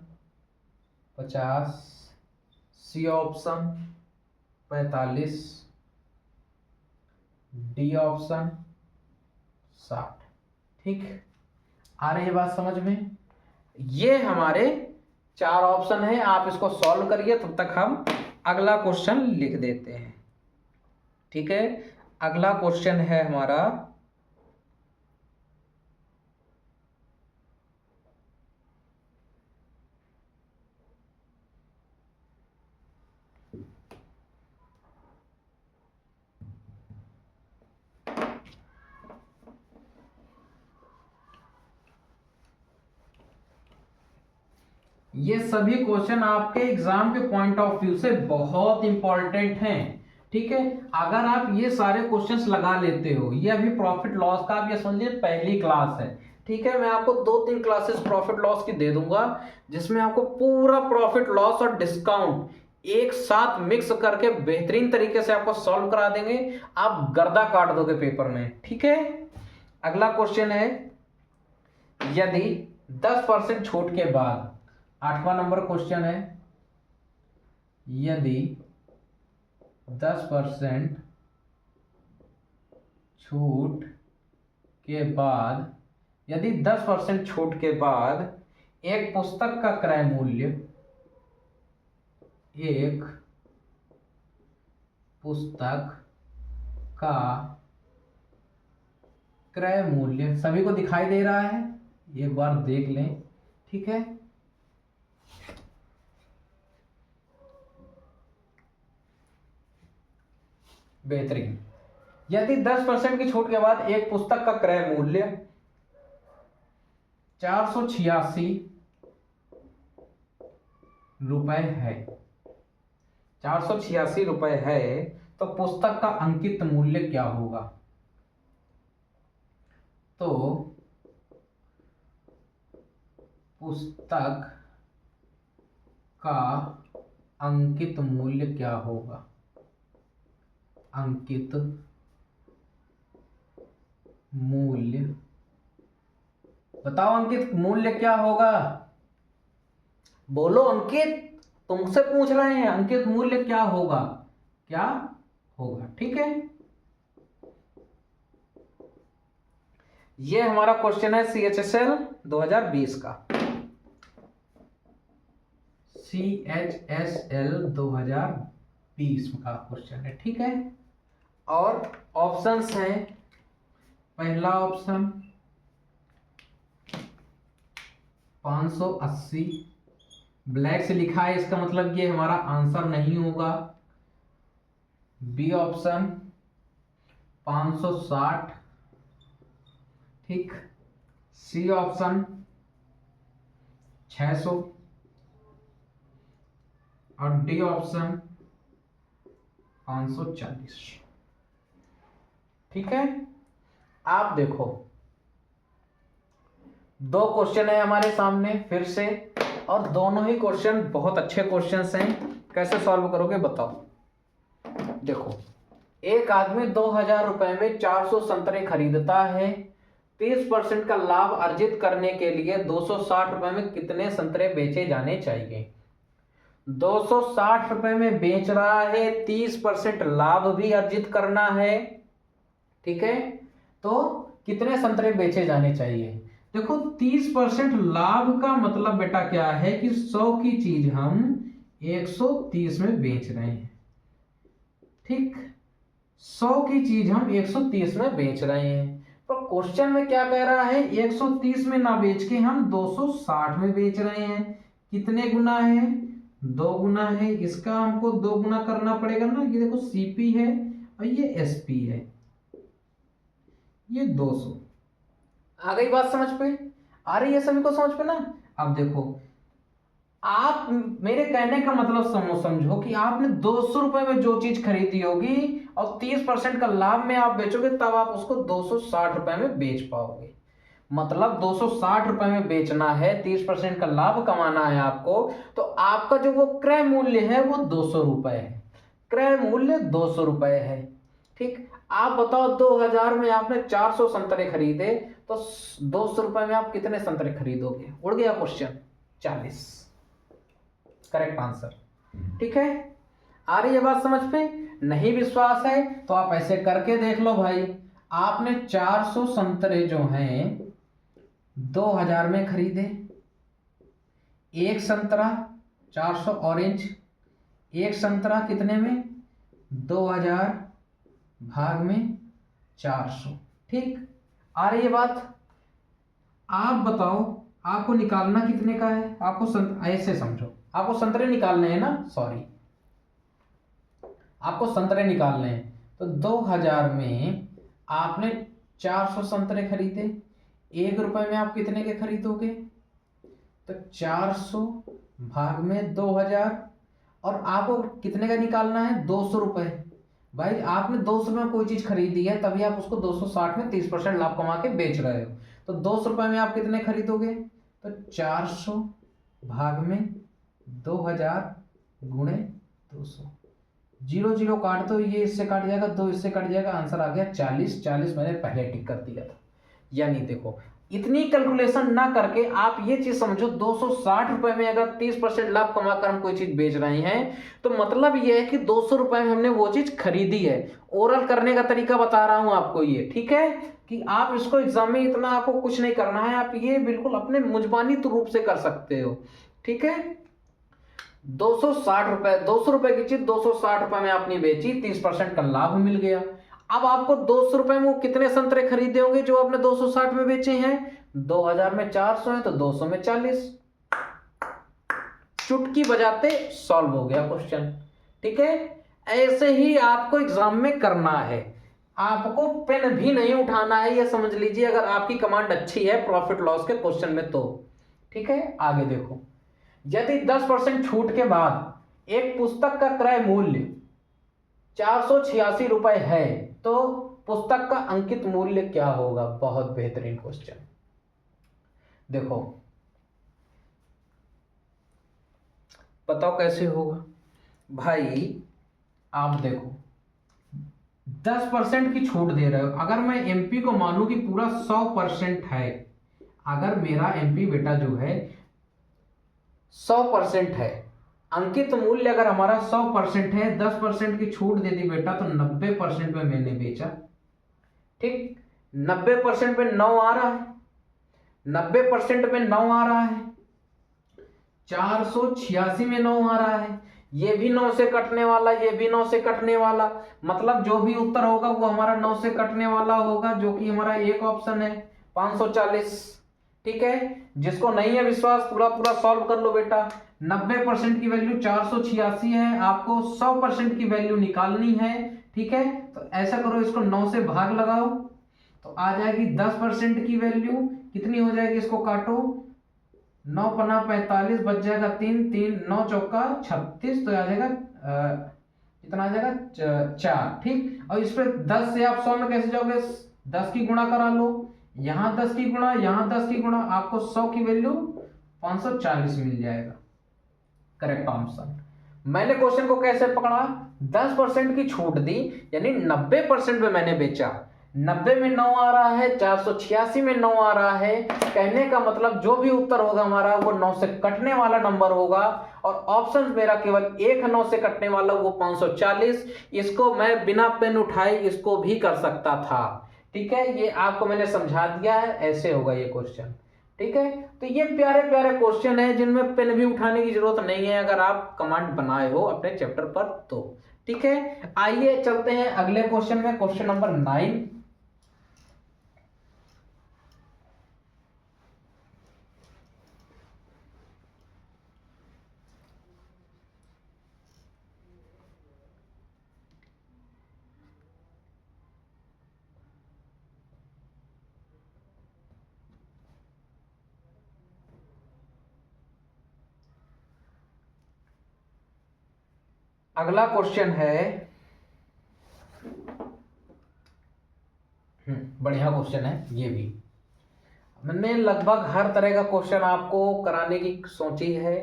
Speaker 1: 50, C option 45, D option 60, ठीक। आ रही है बात समझ में? ये हमारे 4 ऑप्शन है, आप इसको सॉल्व करिए, तब तक हम अगला क्वेश्चन लिख देते हैं, ठीक है। अगला क्वेश्चन है हमारा ये सभी क्वेश्चन आपके एग्जाम के पॉइंट ऑफ व्यू से बहुत इंपॉर्टेंट हैं, ठीक है। अगर आप ये सारे क्वेश्चंस लगा लेते हो, ये अभी प्रॉफिट लॉस का आप ये समझिए पहली क्लास है, ठीक है। मैं आपको 2-3 क्लासेस प्रॉफिट लॉस की दे दूंगा, जिसमें आपको पूरा प्रॉफिट लॉस और डिस्काउंट एक साथ मिक्स करके बेहतरीन तरीके से आपको सॉल्व करा देंगे, आप गर्दा काट दोगे पेपर में। ठीक है, अगला क्वेश्चन है, यदि 10% छूट के बाद, 8वां नंबर क्वेश्चन है, यदि 10% छूट के बाद, यदि 10% छूट के बाद एक पुस्तक का क्रय मूल्य, एक पुस्तक का क्रय मूल्य, सभी को दिखाई दे रहा है, एक बार देख लें। ठीक है, बेहतरीन। यदि 10% की छूट के बाद एक पुस्तक का क्रय मूल्य 486 रुपए है, 486 रुपए है, तो पुस्तक का अंकित मूल्य क्या होगा? तो पुस्तक का अंकित मूल्य क्या होगा? अंकित मूल्य बताओ, अंकित मूल्य क्या होगा? बोलो अंकित, तुमसे पूछ रहे हैं, अंकित मूल्य क्या होगा? क्या होगा? ठीक है, ये हमारा क्वेश्चन है CHSL 2020 का, CHSL 2020 का क्वेश्चन है। ठीक है, और ऑप्शंस हैं, पहला ऑप्शन 580, ब्लैक से लिखा है, इसका मतलब ये हमारा आंसर नहीं होगा। बी ऑप्शन 560, ठीक। सी ऑप्शन 600 और डी ऑप्शन 540। ठीक है, आप देखो, दो क्वेश्चन है हमारे सामने फिर से, और दोनों ही क्वेश्चन बहुत अच्छे क्वेश्चंस हैं। कैसे सॉल्व करोगे बताओ। देखो, एक आदमी 2000 रुपए में 400 संतरे खरीदता है, 30% का लाभ अर्जित करने के लिए 260 रुपए में कितने संतरे बेचे जाने चाहिए? 260 रुपए में बेच रहा है, 30% लाभ भी अर्जित करना है। ठीक है, तो कितने संतरे बेचे जाने चाहिए? देखो, 30% लाभ का मतलब बेटा क्या है कि 100 की चीज हम 130 में बेच रहे हैं। ठीक, 100 की चीज हम 130 में बेच रहे हैं, तो क्वेश्चन में क्या कह रहा है, 130 में ना बेच के हम 260 में बेच रहे हैं। कितने गुना है? 2 गुना है। इसका हमको 2 गुना करना पड़ेगा ना। ये देखो, CP है और ये SP है, ये 200। आ गई बात समझ पे? आ रही है सभी को समझ पे ना? अब देखो, आप मेरे कहने का मतलब समझो कि आपने 200 रुपए में जो चीज खरीदी होगी और 30% का लाभ में आप बेचोगे, तब आप उसको 260 रुपए में बेच पाओगे। मतलब 260 रुपए में बेचना है, 30% का लाभ कमाना है आपको, तो आपका जो वो क्रय मूल्य है वो 200 रुपए है। क्रय मूल्य 200 रुपए है। ठीक, आप बताओ, 2000 में आपने 400 संतरे खरीदे, तो 200 रुपए में आप कितने संतरे खरीदोगे? उड़ गया क्वेश्चन। 40 correct answer. ठीक है, आ रही है बात समझ पे? नहीं विश्वास है तो आप ऐसे करके देख लो भाई। आपने 400 संतरे जो हैं 2000 में खरीदे, एक संतरा 400 ऑरेंज, एक संतरा कितने में? 2000 भाग में 400। ठीक, आ रही है बात? आप बताओ, आपको निकालना कितने का है? आपको ऐसे समझो, आपको संतरे निकालने हैं ना, सॉरी, आपको संतरे निकालने हैं। तो 2000 में आपने 400 संतरे खरीदे, 1 रुपए में आप कितने के खरीदोगे? तो 400 भाग में 2000, और आपको कितने का निकालना है? 200 रुपए। भाई, आपने 200 रुपये में कोई चीज खरीदी है, तभी आप उसको 260 में 30% लाभ कमा के बेच रहे हो। तो 200 रुपये में आप कितने खरीदोगे? तो 400 भाग में 2000 गुणे 200, 0 0 काट दो, ये इससे काट जाएगा, 2 इससे कट जाएगा, आंसर आ गया 40। 40 मैंने पहले टिक कर दिया था। यानी देखो, इतनी कैलकुलेशन ना करके आप ये चीज समझो, 260 रुपए में अगर 30% लाभ कमाकर हम कोई चीज बेच रहे हैं, तो मतलब ये है कि 200 रुपए में हमने वो चीज खरीदी है। ओरल करने का तरीका बता रहा हूं आपको ये, ठीक है, कि आप इसको एग्जाम में इतना आपको कुछ नहीं करना है, आप ये बिल्कुल अपने मुजबानी रूप से कर सकते हो, ठीक है। 260 रुपए, 200 रुपए की चीज 260 रुपए में आपने बेची, 30% का लाभ मिल गया। अब आपको 200 रुपए में वो कितने संतरे खरीदे होंगे जो आपने 260 में बेचे हैं? 2000 में 400 है तो 200 में 40। चुटकी बजाते सॉल्व हो गया क्वेश्चन, ठीक है। ऐसे ही आपको एग्जाम में करना है, आपको पेन भी नहीं उठाना है, ये समझ लीजिए, अगर आपकी कमांड अच्छी है प्रॉफिट लॉस के क्वेश्चन में तो, ठीक है। आगे देखो, यदि 10% छूट के बाद एक पुस्तक का क्रय मूल्य 486 रुपए है, तो पुस्तक का अंकित मूल्य क्या होगा? बहुत बेहतरीन क्वेश्चन। देखो, बताओ कैसे होगा भाई। आप देखो, 10% की छूट दे रहे हो, अगर मैं एमपी को मानूं कि पूरा 100% है, अगर मेरा एमपी बेटा जो है 100% है, अंकित मूल्य अगर हमारा 100% है, 10% की छूट दे दी बेटा, तो 90% में मैंने बेचा, ठीक। 90% में 9 आ रहा है, 90% में 9 आ रहा है, 486 में 9 आ रहा है, ये भी 9 से कटने वाला, ये भी 9 से कटने वाला, मतलब जो भी उत्तर होगा वो हमारा 9 से कटने वाला होगा, जो कि हमारा एक ऑप्शन है 540, ठीक है। जिसको नहीं है विश्वास, पूरा पूरा सॉल्व कर लो बेटा। 90% की वैल्यू 486 है, आपको 100% की वैल्यू निकालनी है, ठीक है। तो ऐसा करो, इसको 9 से भाग लगाओ तो आ जाएगी 10% की वैल्यू कितनी हो जाएगी, इसको काटो, 9 पन्ना 45, बच जाएगा 3 3, 9 चौका 36, तो आ जाएगा कितना आ जाएगा 4, ठीक। और इस पे 10 से आप 100 में कैसे जाओगे? 10 की गुणा करा लो, यहां 10 की गुणा, यहां 10 की गुणा, आपको 100 की वैल्यू 540 मिल जाएगा, करेक्ट आंसर। मैंने क्वेश्चन को कैसे पकड़ा? 10% की छूट दी, यानी 90% में मैंने बेचा, 90 में 9 आ रहा है, 486 में 9 आ रहा है, कहने का मतलब जो भी उत्तर होगा हमारा वो 9 से कटने वाला नंबर होगा, और ऑप्शन मेरा केवल एक 9 से कटने वाला, वो 540। इसको मैं बिना पेन उठाए इसको भी कर सकता था, ठीक है। ये आपको मैंने समझा दिया है, ऐसे होगा ये क्वेश्चन, ठीक है। तो ये प्यारे प्यारे क्वेश्चन है जिनमें पेन भी उठाने की जरूरत नहीं है, अगर आप कमांड बनाए हो अपने चैप्टर पर तो, ठीक है। आइए चलते हैं अगले क्वेश्चन में, क्वेश्चन नंबर 9। अगला क्वेश्चन है, बढ़िया क्वेश्चन है ये भी। मैंने लगभग हर तरह का क्वेश्चन आपको कराने की सोची है,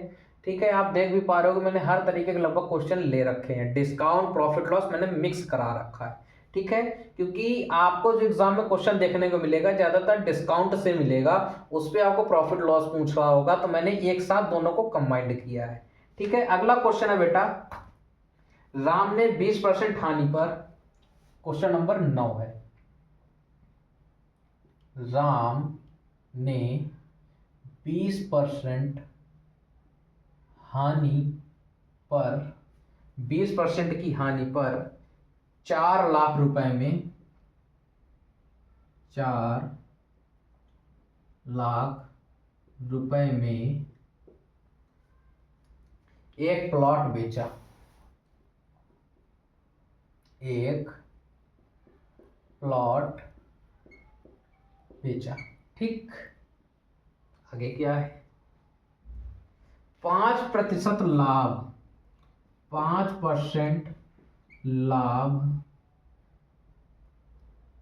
Speaker 1: ठीक है। आप देख भी पा रहे हो कि मैंने हर तरीके के लगभग क्वेश्चन ले रखे हैं, डिस्काउंट प्रॉफिट लॉस मैंने मिक्स करा रखा है, ठीक है। क्योंकि आपको जो एग्जाम में क्वेश्चन देखने को मिलेगा ज्यादातर डिस्काउंट से मिलेगा, उस पर आपको प्रॉफिट लॉस पूछ रहा होगा, तो मैंने एक साथ दोनों को कंबाइंड किया है, ठीक है। अगला क्वेश्चन है बेटा, राम ने 20% हानि पर, क्वेश्चन नंबर 9 है, राम ने 20% हानि पर, 20% की हानि पर 4 लाख रुपए में, 4 लाख रुपए में एक प्लॉट बेचा, एक प्लॉट बेचा, ठीक। आगे क्या है? 5% लाभ, 5% लाभ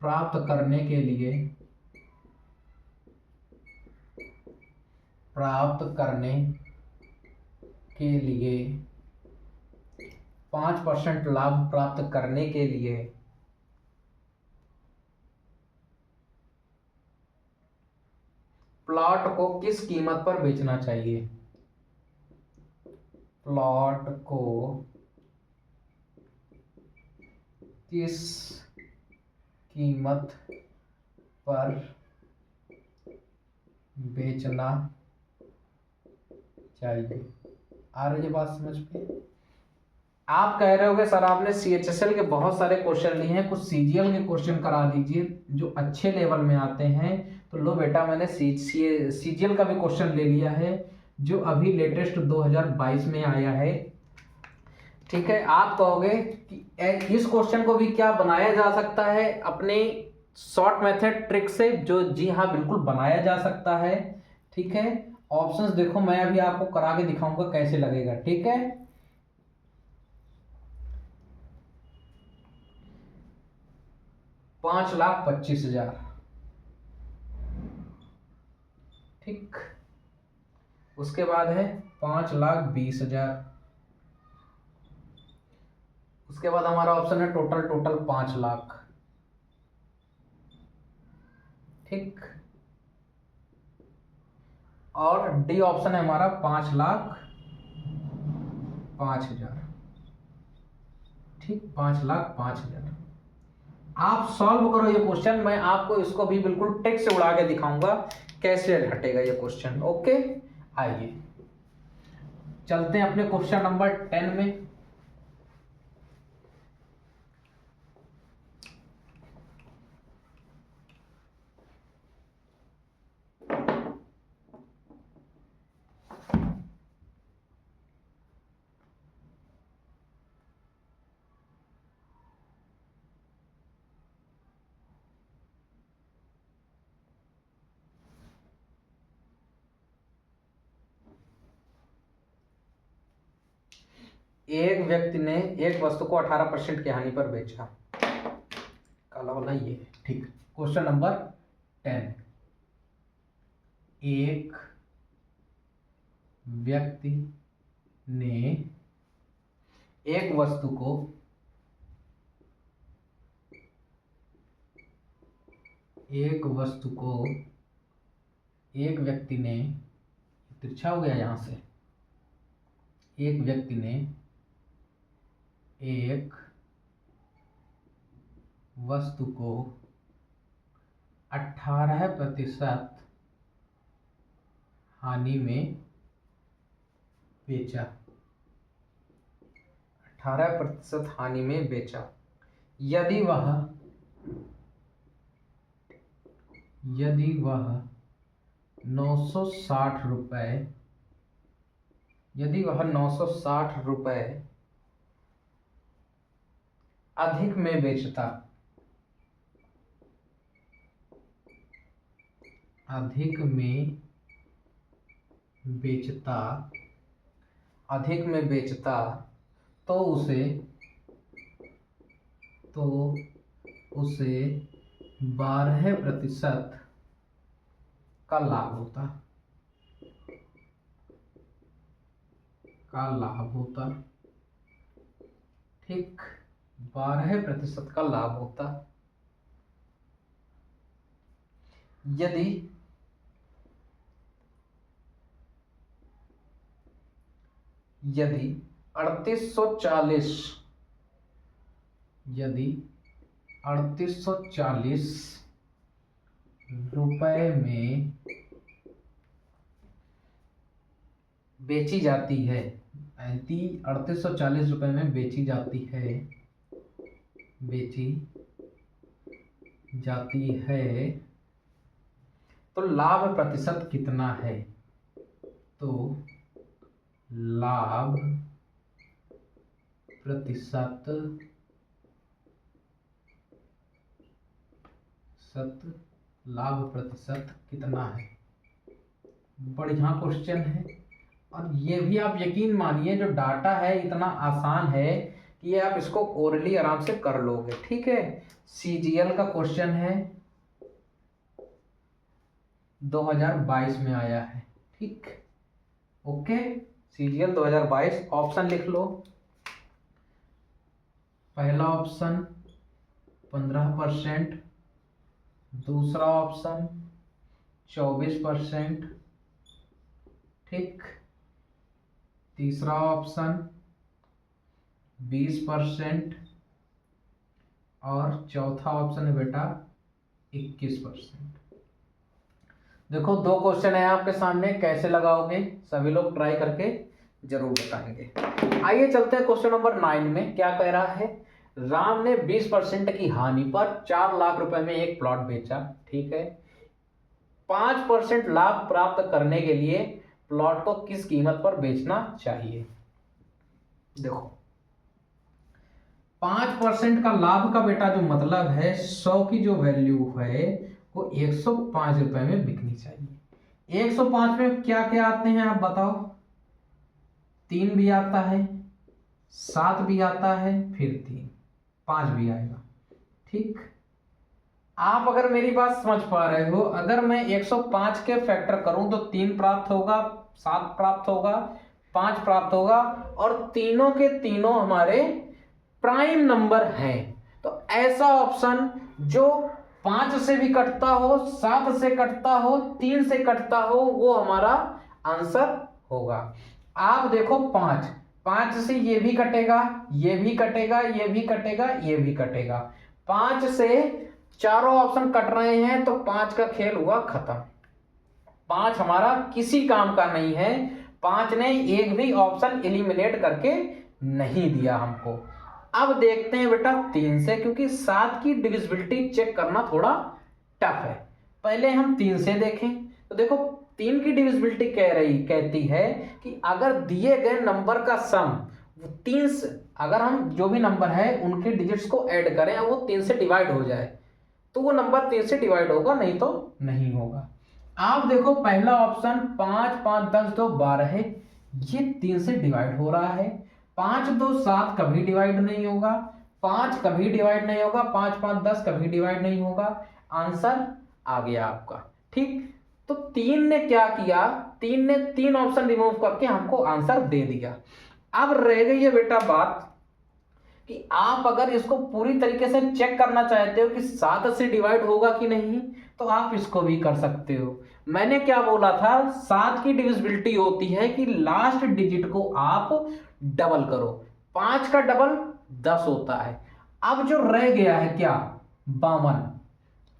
Speaker 1: प्राप्त करने के लिए, प्राप्त करने के लिए 5% लाभ प्राप्त करने के लिए प्लॉट को किस कीमत पर बेचना चाहिए? प्लॉट को किस कीमत पर बेचना चाहिए? आ रही है बात समझ में? आप कह रहे होगे सर आपने CHSL के बहुत सारे क्वेश्चन लिए हैं, कुछ CGL के क्वेश्चन करा दीजिए जो अच्छे लेवल में आते हैं। तो लो बेटा, मैंने CGL का भी क्वेश्चन ले लिया है जो अभी लेटेस्ट 2022 में आया है। ठीक है, आप कहोगे कि इस क्वेश्चन को भी क्या बनाया जा सकता है अपने शॉर्ट मेथड ट्रिक से? जो जी हाँ, बिल्कुल बनाया जा सकता है। ठीक है, ऑप्शंस देखो, मैं अभी आपको करा के दिखाऊंगा कैसे लगेगा। ठीक है, 5,25,000। ठीक, उसके बाद है 5,20,000। उसके बाद हमारा ऑप्शन है टोटल 5 लाख। ठीक, और डी ऑप्शन है हमारा 5,05,000। ठीक, 5,05,000। आप सॉल्व करो ये क्वेश्चन, मैं आपको इसको भी बिल्कुल टेक्स्ट से उड़ा के दिखाऊंगा कैसे हटेगा ये क्वेश्चन। ओके, आइए चलते हैं अपने क्वेश्चन नंबर 10 में। एक व्यक्ति ने एक वस्तु को 18% की हानि पर बेचा। काला वाला ये। ठीक, क्वेश्चन नंबर 10। एक व्यक्ति ने एक वस्तु को एक व्यक्ति ने, तिरछा हो गया यहां से, एक व्यक्ति ने एक वस्तु को 18% हानि में बेचा। 18% हानि में बेचा। यदि वह 960 रुपए, यदि वह 960 रुपए अधिक में बेचता, अधिक में बेचता तो उसे 12% का लाभ होता। ठीक, 12% का लाभ होता। यदि 3840 रुपए में बेची जाती है, 3840 रुपए में बेची जाती है, तो लाभ प्रतिशत कितना है? तो लाभ प्रतिशत कितना है? बढ़िया क्वेश्चन है, और ये भी आप यकीन मानिए जो डाटा है इतना आसान है कि ये आप इसको ओरली आराम से कर लोगे। ठीक है, CGL का क्वेश्चन है, 2022 में आया है। ठीक, ओके, CGL 2022। ऑप्शन लिख लो, पहला ऑप्शन 15%, दूसरा ऑप्शन 24%, ठीक, तीसरा ऑप्शन 20% और चौथा ऑप्शन है बेटा 21%। देखो दो क्वेश्चन है आपके सामने, कैसे लगाओगे सभी लोग ट्राई करके जरूर बताएंगे। आइए चलते हैं क्वेश्चन नंबर 9 में। क्या कह रहा है, राम ने 20% की हानि पर 4 लाख रुपए में एक प्लॉट बेचा, ठीक है। 5% लाभ प्राप्त करने के लिए प्लॉट को किस कीमत पर बेचना चाहिए। देखो 5% का लाभ का बेटा जो मतलब है 100 की जो वैल्यू है वो 105 रुपए में बिकनी चाहिए। 105 में क्या क्या आते हैं आप बताओ। 3 भी आता है, 7 भी आता है, फिर 3, 5 भी आएगा, ठीक। आप अगर मेरी बात समझ पा रहे हो, अगर मैं 105 के फैक्टर करूं तो 3 प्राप्त होगा, 7 प्राप्त होगा, 5 प्राप्त होगा, और तीनों के तीनों हमारे प्राइम नंबर हैं। तो ऐसा ऑप्शन जो 5 से भी कटता हो, 7 से कटता हो, 3 से कटता हो, वो हमारा आंसर होगा। आप देखो 5 से ये भी कटेगा, ये भी कटेगा, ये भी कटेगा, ये भी कटेगा। 5 से चारों ऑप्शन कट रहे हैं तो 5 का खेल हुआ खत्म। 5 हमारा किसी काम का नहीं है। 5 ने एक भी ऑप्शन एलिमिनेट करके नहीं दिया हमको। अब देखते हैं बेटा 3 से, क्योंकि 7 की डिविजिबिलिटी चेक करना थोड़ा टफ है। पहले हम 3 से देखें तो देखो 3 की डिविजिबिलिटी कहती है कि अगर दिए गए नंबर का सम 3 से, अगर हम जो भी नंबर है उनके डिजिट्स को ऐड करें और वो 3 से डिवाइड हो जाए तो वो नंबर 3 से डिवाइड होगा, नहीं तो नहीं होगा। आप देखो पहला ऑप्शन 5 5 10 2 12 है, ये 3 से डिवाइड हो रहा है। 5 2 7 कभी डिवाइड नहीं होगा, 5 कभी डिवाइड नहीं होगा, 5 5 10 कभी डिवाइड नहीं होगा। आंसर आ गया आपका, ठीक। तो 3 ने क्या किया, 3 ने 3 ऑप्शन रिमूव करके हमको आंसर दे दिया। अब रह गई है बेटा बात कि आप अगर इसको पूरी तरीके से चेक करना चाहते हो कि 7 से डिवाइड होगा कि नहीं, तो आप इसको भी कर सकते हो। मैंने क्या बोला था, 7 की डिविजिबिलिटी होती है कि लास्ट डिजिट को आप डबल करो। 5 का डबल 10 होता है। अब जो रह गया है क्या, 52,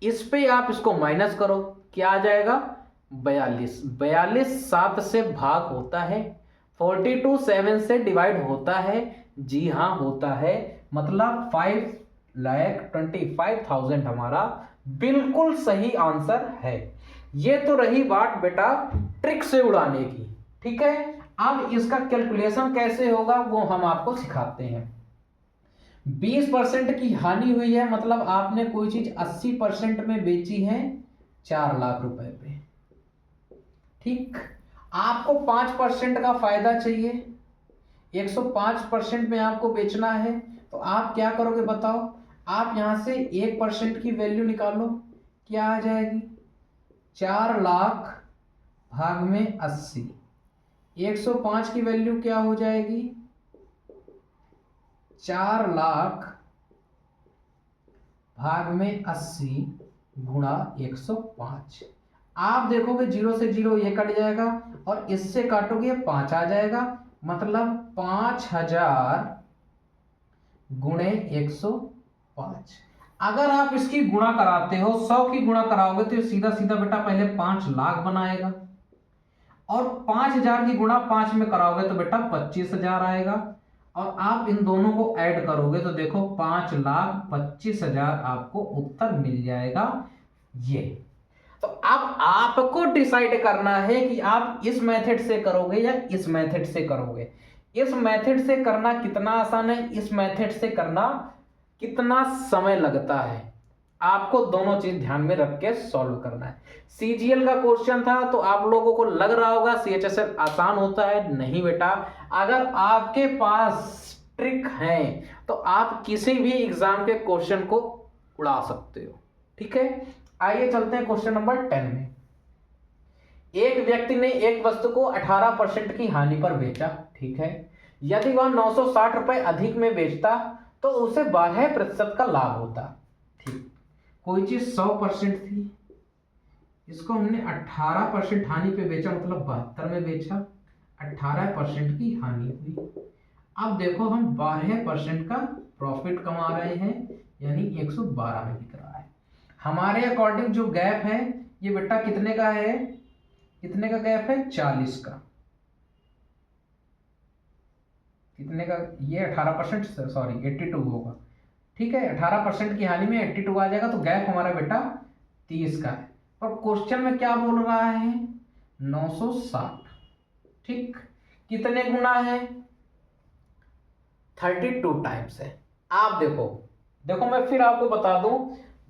Speaker 1: इस पे आप इसको माइनस करो, क्या आ जाएगा 42। 42 7 से भाग होता है, 42 7 से डिवाइड होता है, जी हाँ होता है। मतलब 5,25,000 हमारा बिल्कुल सही आंसर है। ये तो रही बात बेटा ट्रिक से उड़ाने की, ठीक है। अब इसका कैलकुलेशन कैसे होगा वो हम आपको सिखाते हैं। 20% की हानि हुई है, मतलब आपने कोई चीज 80% में बेची है 4 लाख रुपए पे, ठीक। आपको 5% का फायदा चाहिए, 105% में आपको बेचना है, तो आप क्या करोगे बताओ। आप यहां से 1% की वैल्यू निकालो, क्या आ जाएगी 4 लाख भाग में 80। 105 की वैल्यू क्या हो जाएगी 4 लाख भाग में 80 गुणा 105। आप देखोगे 0 से 0 ये कट जाएगा और इससे काटोगे 5 आ जाएगा, मतलब 5000 गुणे 105। अगर आप इसकी गुणा कराते हो, 100 की गुणा कराओगे तो सीधा सीधा बेटा पहले 5 लाख बनाएगा, और 5000 की गुणा 5 में कराओगे तो बेटा 25,000 आएगा, और आप इन दोनों को ऐड करोगे तो देखो 5,25,000 आपको उत्तर मिल जाएगा। ये तो अब आपको डिसाइड करना है कि आप इस मेथड से करोगे या इस मेथड से करोगे। इस मेथड से करना कितना आसान है, इस मेथड से करना कितना समय लगता है, आपको दोनों चीज ध्यान में रख के सॉल्व करना है। सीजीएल का क्वेश्चन था तो आप लोगों को लग रहा होगा सीएचएसएल आसान होता है, नहीं बेटा। अगर आपके पास ट्रिक है तो आप किसी भी एग्जाम के क्वेश्चन को उड़ा सकते हो, ठीक है। आइए चलते हैं क्वेश्चन नंबर 10 में। एक व्यक्ति ने एक वस्तु को 18% की हानि पर बेचा, ठीक है। यदि वह 960 रुपए अधिक में बेचता तो उसे 12% का लाभ होता। ठीक, कोई चीज 100% थी, इसको हमने 18% हानि पे बेचा, मतलब 72 में बेचा, 18% की हानि हुई। अब देखो हम 12% का प्रॉफिट कमा रहे हैं, यानी 112 में बिक रहा है। हमारे अकॉर्डिंग जो गैप है ये बेटा कितने का है, कितने का गैप है, 40 का। कितने का, ये 18%, सॉरी 82 होगा। ठीक है, 18% की हानि में 82 आ जाएगा, तो गैप हमारा बेटा 30 का है। और क्वेश्चन में क्या बोल रहा है, 960। ठीक, कितने गुना है, 32 टाइम्स है। आप देखो, देखो मैं फिर आपको बता दूं,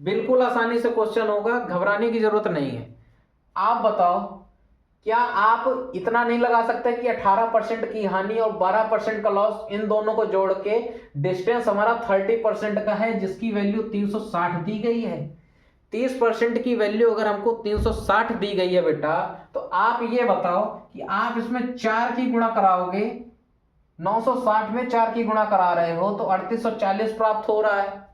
Speaker 1: बिल्कुल आसानी से क्वेश्चन होगा, घबराने की जरूरत नहीं है। आप बताओ, क्या आप इतना नहीं लगा सकते कि 18% की हानि और 12% का लॉस, इन दोनों को जोड़ के डिस्टेंस हमारा 30% का है, जिसकी वैल्यू 360 दी गई है। 30% की वैल्यू अगर हमको 360 दी गई है बेटा, तो आप ये बताओ कि आप इसमें 4 की गुणा कराओगे, 960 में 4 की गुणा करा रहे हो तो 3840 प्राप्त हो रहा है,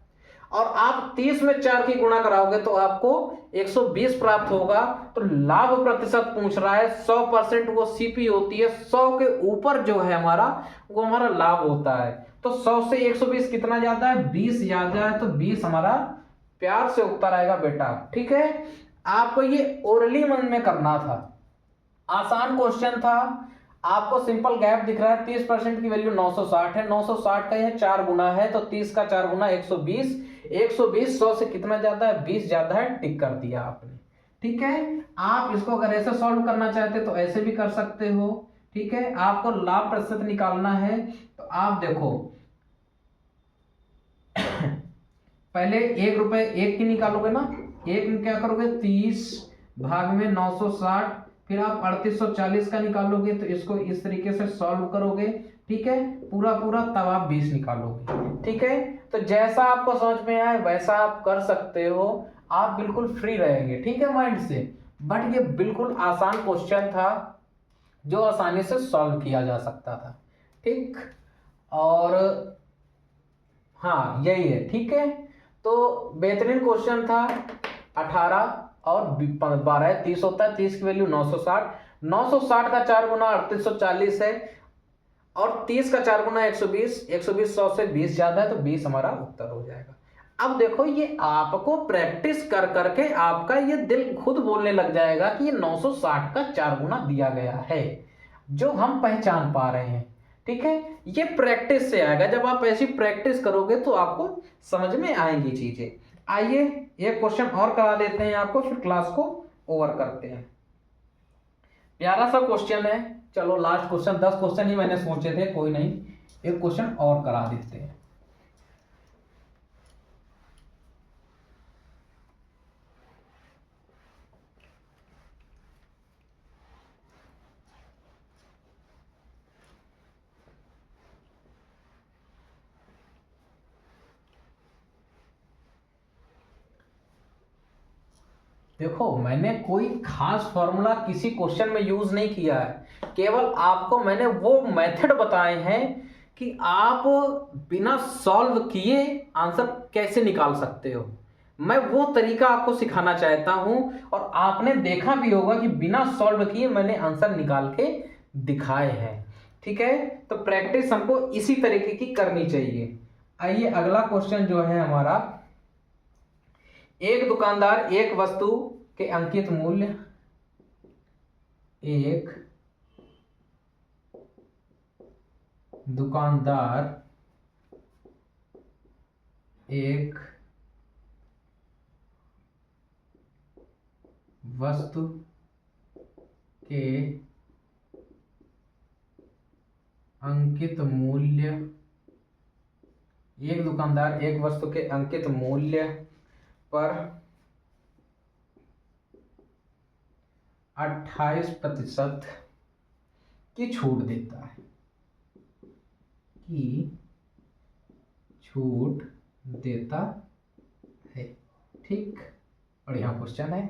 Speaker 1: और आप 30 में 4 की गुणा कराओगे तो आपको 120 प्राप्त होगा। तो लाभ प्रतिशत पूछ रहा है, 100% वो सीपी होती है, 100 के ऊपर जो है हमारा, वो हमारा लाभ होता है। तो 100 से 120 कितना ज्यादा है, 20 ज्यादा है, तो 20 हमारा प्यार से उत्तर आएगा बेटा। ठीक है, आपको ये ओरली मन में करना था, आसान क्वेश्चन था। आपको सिंपल गैप दिख रहा है, 30% की वैल्यू 960 है, 960 का यह 4 गुना है, तो 30 का 4 गुना 120, 120 100 से कितना ज्यादा है, 20 ज्यादा है, टिक कर दिया आपने। ठीक है, आप इसको अगर ऐसे सॉल्व करना चाहते तो ऐसे भी कर सकते हो। ठीक है, आपको लाभ प्रतिशत निकालना है, तो आप देखो पहले 1 रुपए 1 की निकालोगे ना, 1 में क्या करोगे, 30 भाग में 960, फिर आप 3840 का निकालोगे, तो इसको इस तरीके से सॉल्व करोगे। ठीक है, पूरा पूरा, तब आप 20 निकालोगे। ठीक है, तो जैसा आपको समझ में आए वैसा आप कर सकते हो, आप बिल्कुल फ्री रहेंगे। ठीक है, माइंड से। बट ये बिल्कुल आसान क्वेश्चन था, जो आसानी से सॉल्व किया जा सकता था। ठीक, और हाँ यही है। ठीक है, तो बेहतरीन क्वेश्चन था। 18 और 12, 30 होता है, 30 की वैल्यू 960, 960 का 4 गुना 3840 है, और 30 का 4 गुना 120, 120 100 से 20 ज्यादा है, तो 20 हमारा उत्तर हो जाएगा। अब देखो, ये आपको प्रैक्टिस कर करके आपका ये दिल खुद बोलने लग जाएगा कि ये 960 का 4 गुना दिया गया है, जो हम पहचान पा रहे हैं। ठीक है, ये प्रैक्टिस से आएगा, जब आप ऐसी प्रैक्टिस करोगे तो आपको समझ में आएंगी चीजें। आइए एक क्वेश्चन और करा देते हैं आपको, फिर क्लास को ओवर करते हैं। प्यारा सा क्वेश्चन है, चलो लास्ट क्वेश्चन, 10 क्वेश्चन ही मैंने सोचे थे, कोई नहीं, एक क्वेश्चन और करा देते हैं। देखो, मैंने कोई खास फॉर्मूला किसी क्वेश्चन में यूज नहीं किया है, केवल आपको मैंने वो मेथड बताए हैं कि आप बिना सॉल्व किए आंसर कैसे निकाल सकते हो। मैं वो तरीका आपको सिखाना चाहता हूं, और आपने देखा भी होगा कि बिना सॉल्व किए मैंने आंसर निकाल के दिखाए हैं। ठीक है, तो प्रैक्टिस हमको इसी तरीके की करनी चाहिए। आइए अगला क्वेश्चन जो है हमारा, एक दुकानदार एक वस्तु के अंकित मूल्य, एक दुकानदार एक वस्तु के अंकित मूल्य, एक दुकानदार एक वस्तु के अंकित मूल्य पर 28% की छूट देता है, की छूट देता है। ठीक, बढ़िया क्वेश्चन है,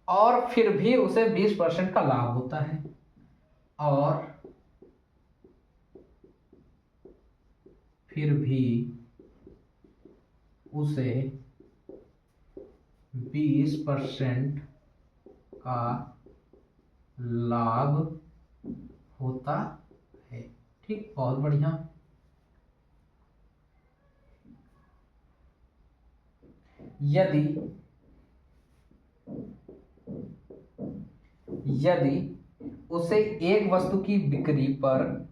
Speaker 1: और फिर भी उसे 20% का लाभ होता है, और फिर भी उसे 20% का लाभ होता है। ठीक, बहुत बढ़िया। यदि उसे एक वस्तु की बिक्री पर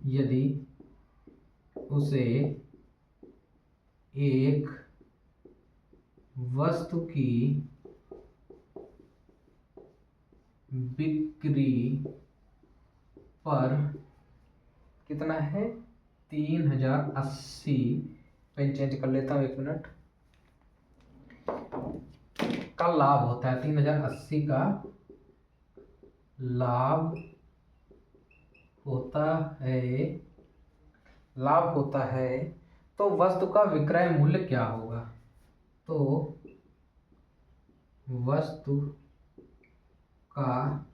Speaker 1: यदि उसे एक वस्तु की बिक्री पर कितना है 3080, पेन चेंज कर लेता हूँ 1 मिनट, का लाभ होता है, 3080 का लाभ होता है, तो वस्तु का विक्रय मूल्य क्या होगा? तो वस्तु का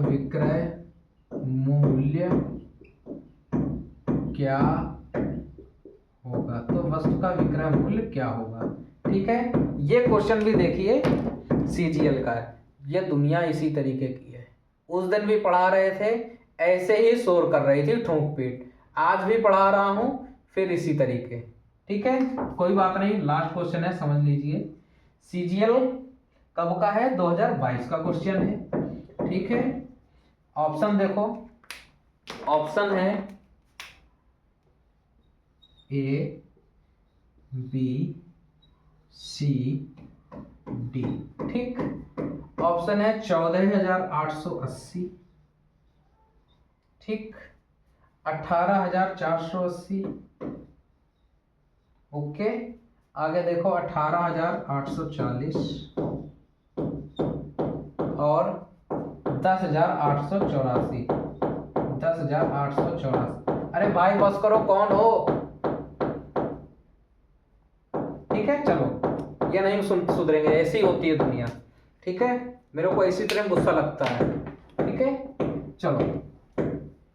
Speaker 1: विक्रय मूल्य क्या होगा? तो वस्तु का विक्रय मूल्य क्या होगा? ठीक है, ये क्वेश्चन भी देखिए सीजीएल का है, ये दुनिया इसी तरीके की है। उस दिन भी पढ़ा रहे थे, ऐसे ही शोर कर रही थी ठोक पीट, आज भी पढ़ा रहा हूं फिर इसी तरीके। ठीक है, कोई बात नहीं, लास्ट क्वेश्चन है, समझ लीजिए। सीजीएल कब का है? 2022 का क्वेश्चन है। ठीक है, ऑप्शन देखो, ऑप्शन है ए, बी, सी, डी। ठीक, ऑप्शन है 14,880, ठीक, 18,480, ओके, आगे देखो 18,840 और 10,884, 10,884। अरे भाई बस करो, कौन हो? ठीक है, चलो, ये नहीं सुधरेंगे, ऐसी होती है दुनिया। ठीक है, मेरे को इसी तरह गुस्सा लगता है। ठीक है, चलो,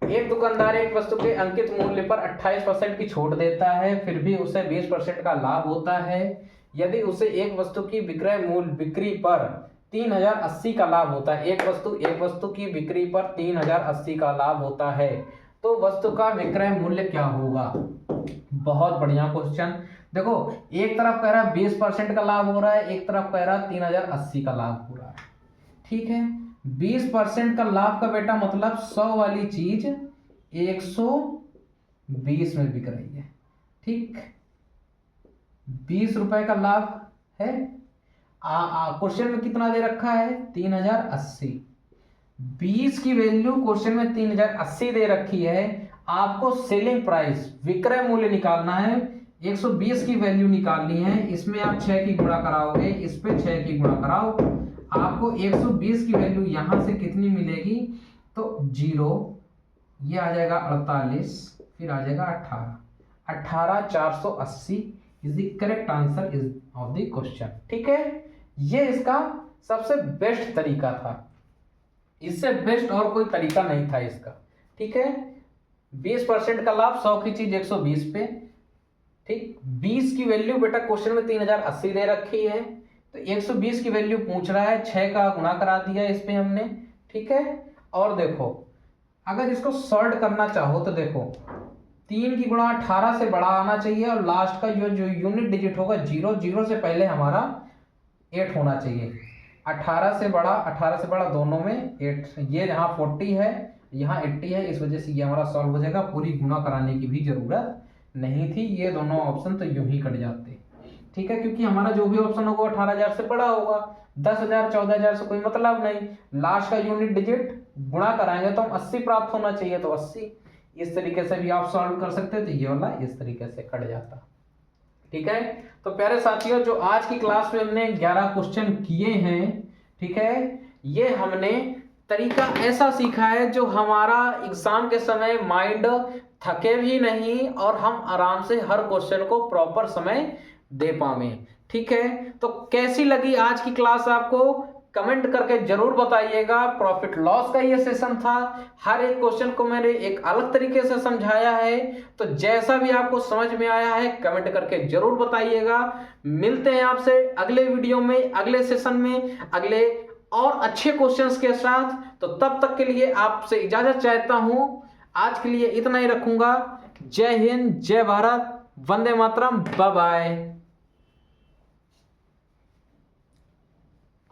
Speaker 1: एक दुकानदार एक वस्तु के अंकित मूल्य पर 28% की छूट देता है, फिर भी उसे 20% का लाभ होता है। यदि उसे एक वस्तु की विक्रय मूल्य बिक्री पर 3080 का लाभ होता है, एक वस्तु की बिक्री पर 3080 का लाभ होता है, तो वस्तु का विक्रय मूल्य क्या होगा? बहुत बढ़िया क्वेश्चन। देखो, एक तरफ कह रहा है 20% का लाभ हो रहा है, एक तरफ कह रहा है 3080 का लाभ हो रहा है। ठीक है, 20% का लाभ का बेटा मतलब 100 वाली चीज 120 में बिक रही है। ठीक, 20 रुपए का लाभ है। क्वेश्चन में कितना दे रखा है? 3080। 20 की वैल्यू क्वेश्चन में 3080 दे रखी है, आपको सेलिंग प्राइस विक्रय मूल्य निकालना है, 120 की वैल्यू निकालनी है। इसमें आप 6 की गुणा कराओगे, इस पे 6 की गुणा कराओ, आपको 120 की वैल्यू यहां से कितनी मिलेगी? तो 0, ये आ जाएगा 48, फिर आ जाएगा 18,480 is the correct answer is of the question. ठीक है, ये इसका सबसे बेस्ट तरीका था, इससे बेस्ट और कोई तरीका नहीं था इसका। ठीक है, 20% का लाभ, 100 की चीज 120 पे। ठीक, 20 की वैल्यू बेटा क्वेश्चन में 3080 दे रखी है, तो 120 की वैल्यू पूछ रहा है, 6 का गुणा करा दिया इस पे हमने। ठीक है, और देखो अगर इसको सॉल्व करना चाहो तो देखो 3 की गुणा 18 से बड़ा आना चाहिए, और लास्ट का जो यूनिट डिजिट होगा 0, 0 से पहले हमारा 8 होना चाहिए। 18 से बड़ा दोनों में 8, ये यहाँ 40 है, यहाँ 80 है, इस वजह से ये हमारा सॉल्व हो जाएगा, पूरी गुणा कराने की भी जरूरत नहीं थी, ये दोनों ऑप्शन तो यूं ही कट जाते। ठीक है, क्योंकि हमारा जो भी ऑप्शन होगा 18,000 से बड़ा होगा, 10,000 14,000 से कोई मतलब नहीं, लास्ट का यूनिट डिजिट गुणा कराएंगे तो हम 80 प्राप्त होना चाहिए, तो 80। इस तरीके से भी आप सॉल्व कर सकते हो, तो ये वाला इस तरीके से कट जाता। ठीक है, तो प्यारे साथियों, जो आज की क्लास में हमने 11 क्वेश्चन किए हैं, ठीक है, ये हमने तरीका ऐसा सीखा है जो हमारा एग्जाम के समय माइंड थके भी नहीं और हम आराम से हर क्वेश्चन को प्रॉपर समय दे पावे। ठीक है, तो कैसी लगी आज की क्लास आपको? कमेंट करके जरूर बताइएगा। प्रॉफिट लॉस का ये सेशन था, हर एक क्वेश्चन को मैंने एक अलग तरीके से समझाया है, तो जैसा भी आपको समझ में आया है कमेंट करके जरूर बताइएगा। मिलते हैं आपसे अगले वीडियो में, अगले सेशन में, अगले और अच्छे क्वेश्चंस के साथ। तो तब तक के लिए आपसे इजाजत चाहता हूं, आज के लिए इतना ही रखूंगा। जय हिंद, जय भारत, वंदे मातरम, बाय बाय।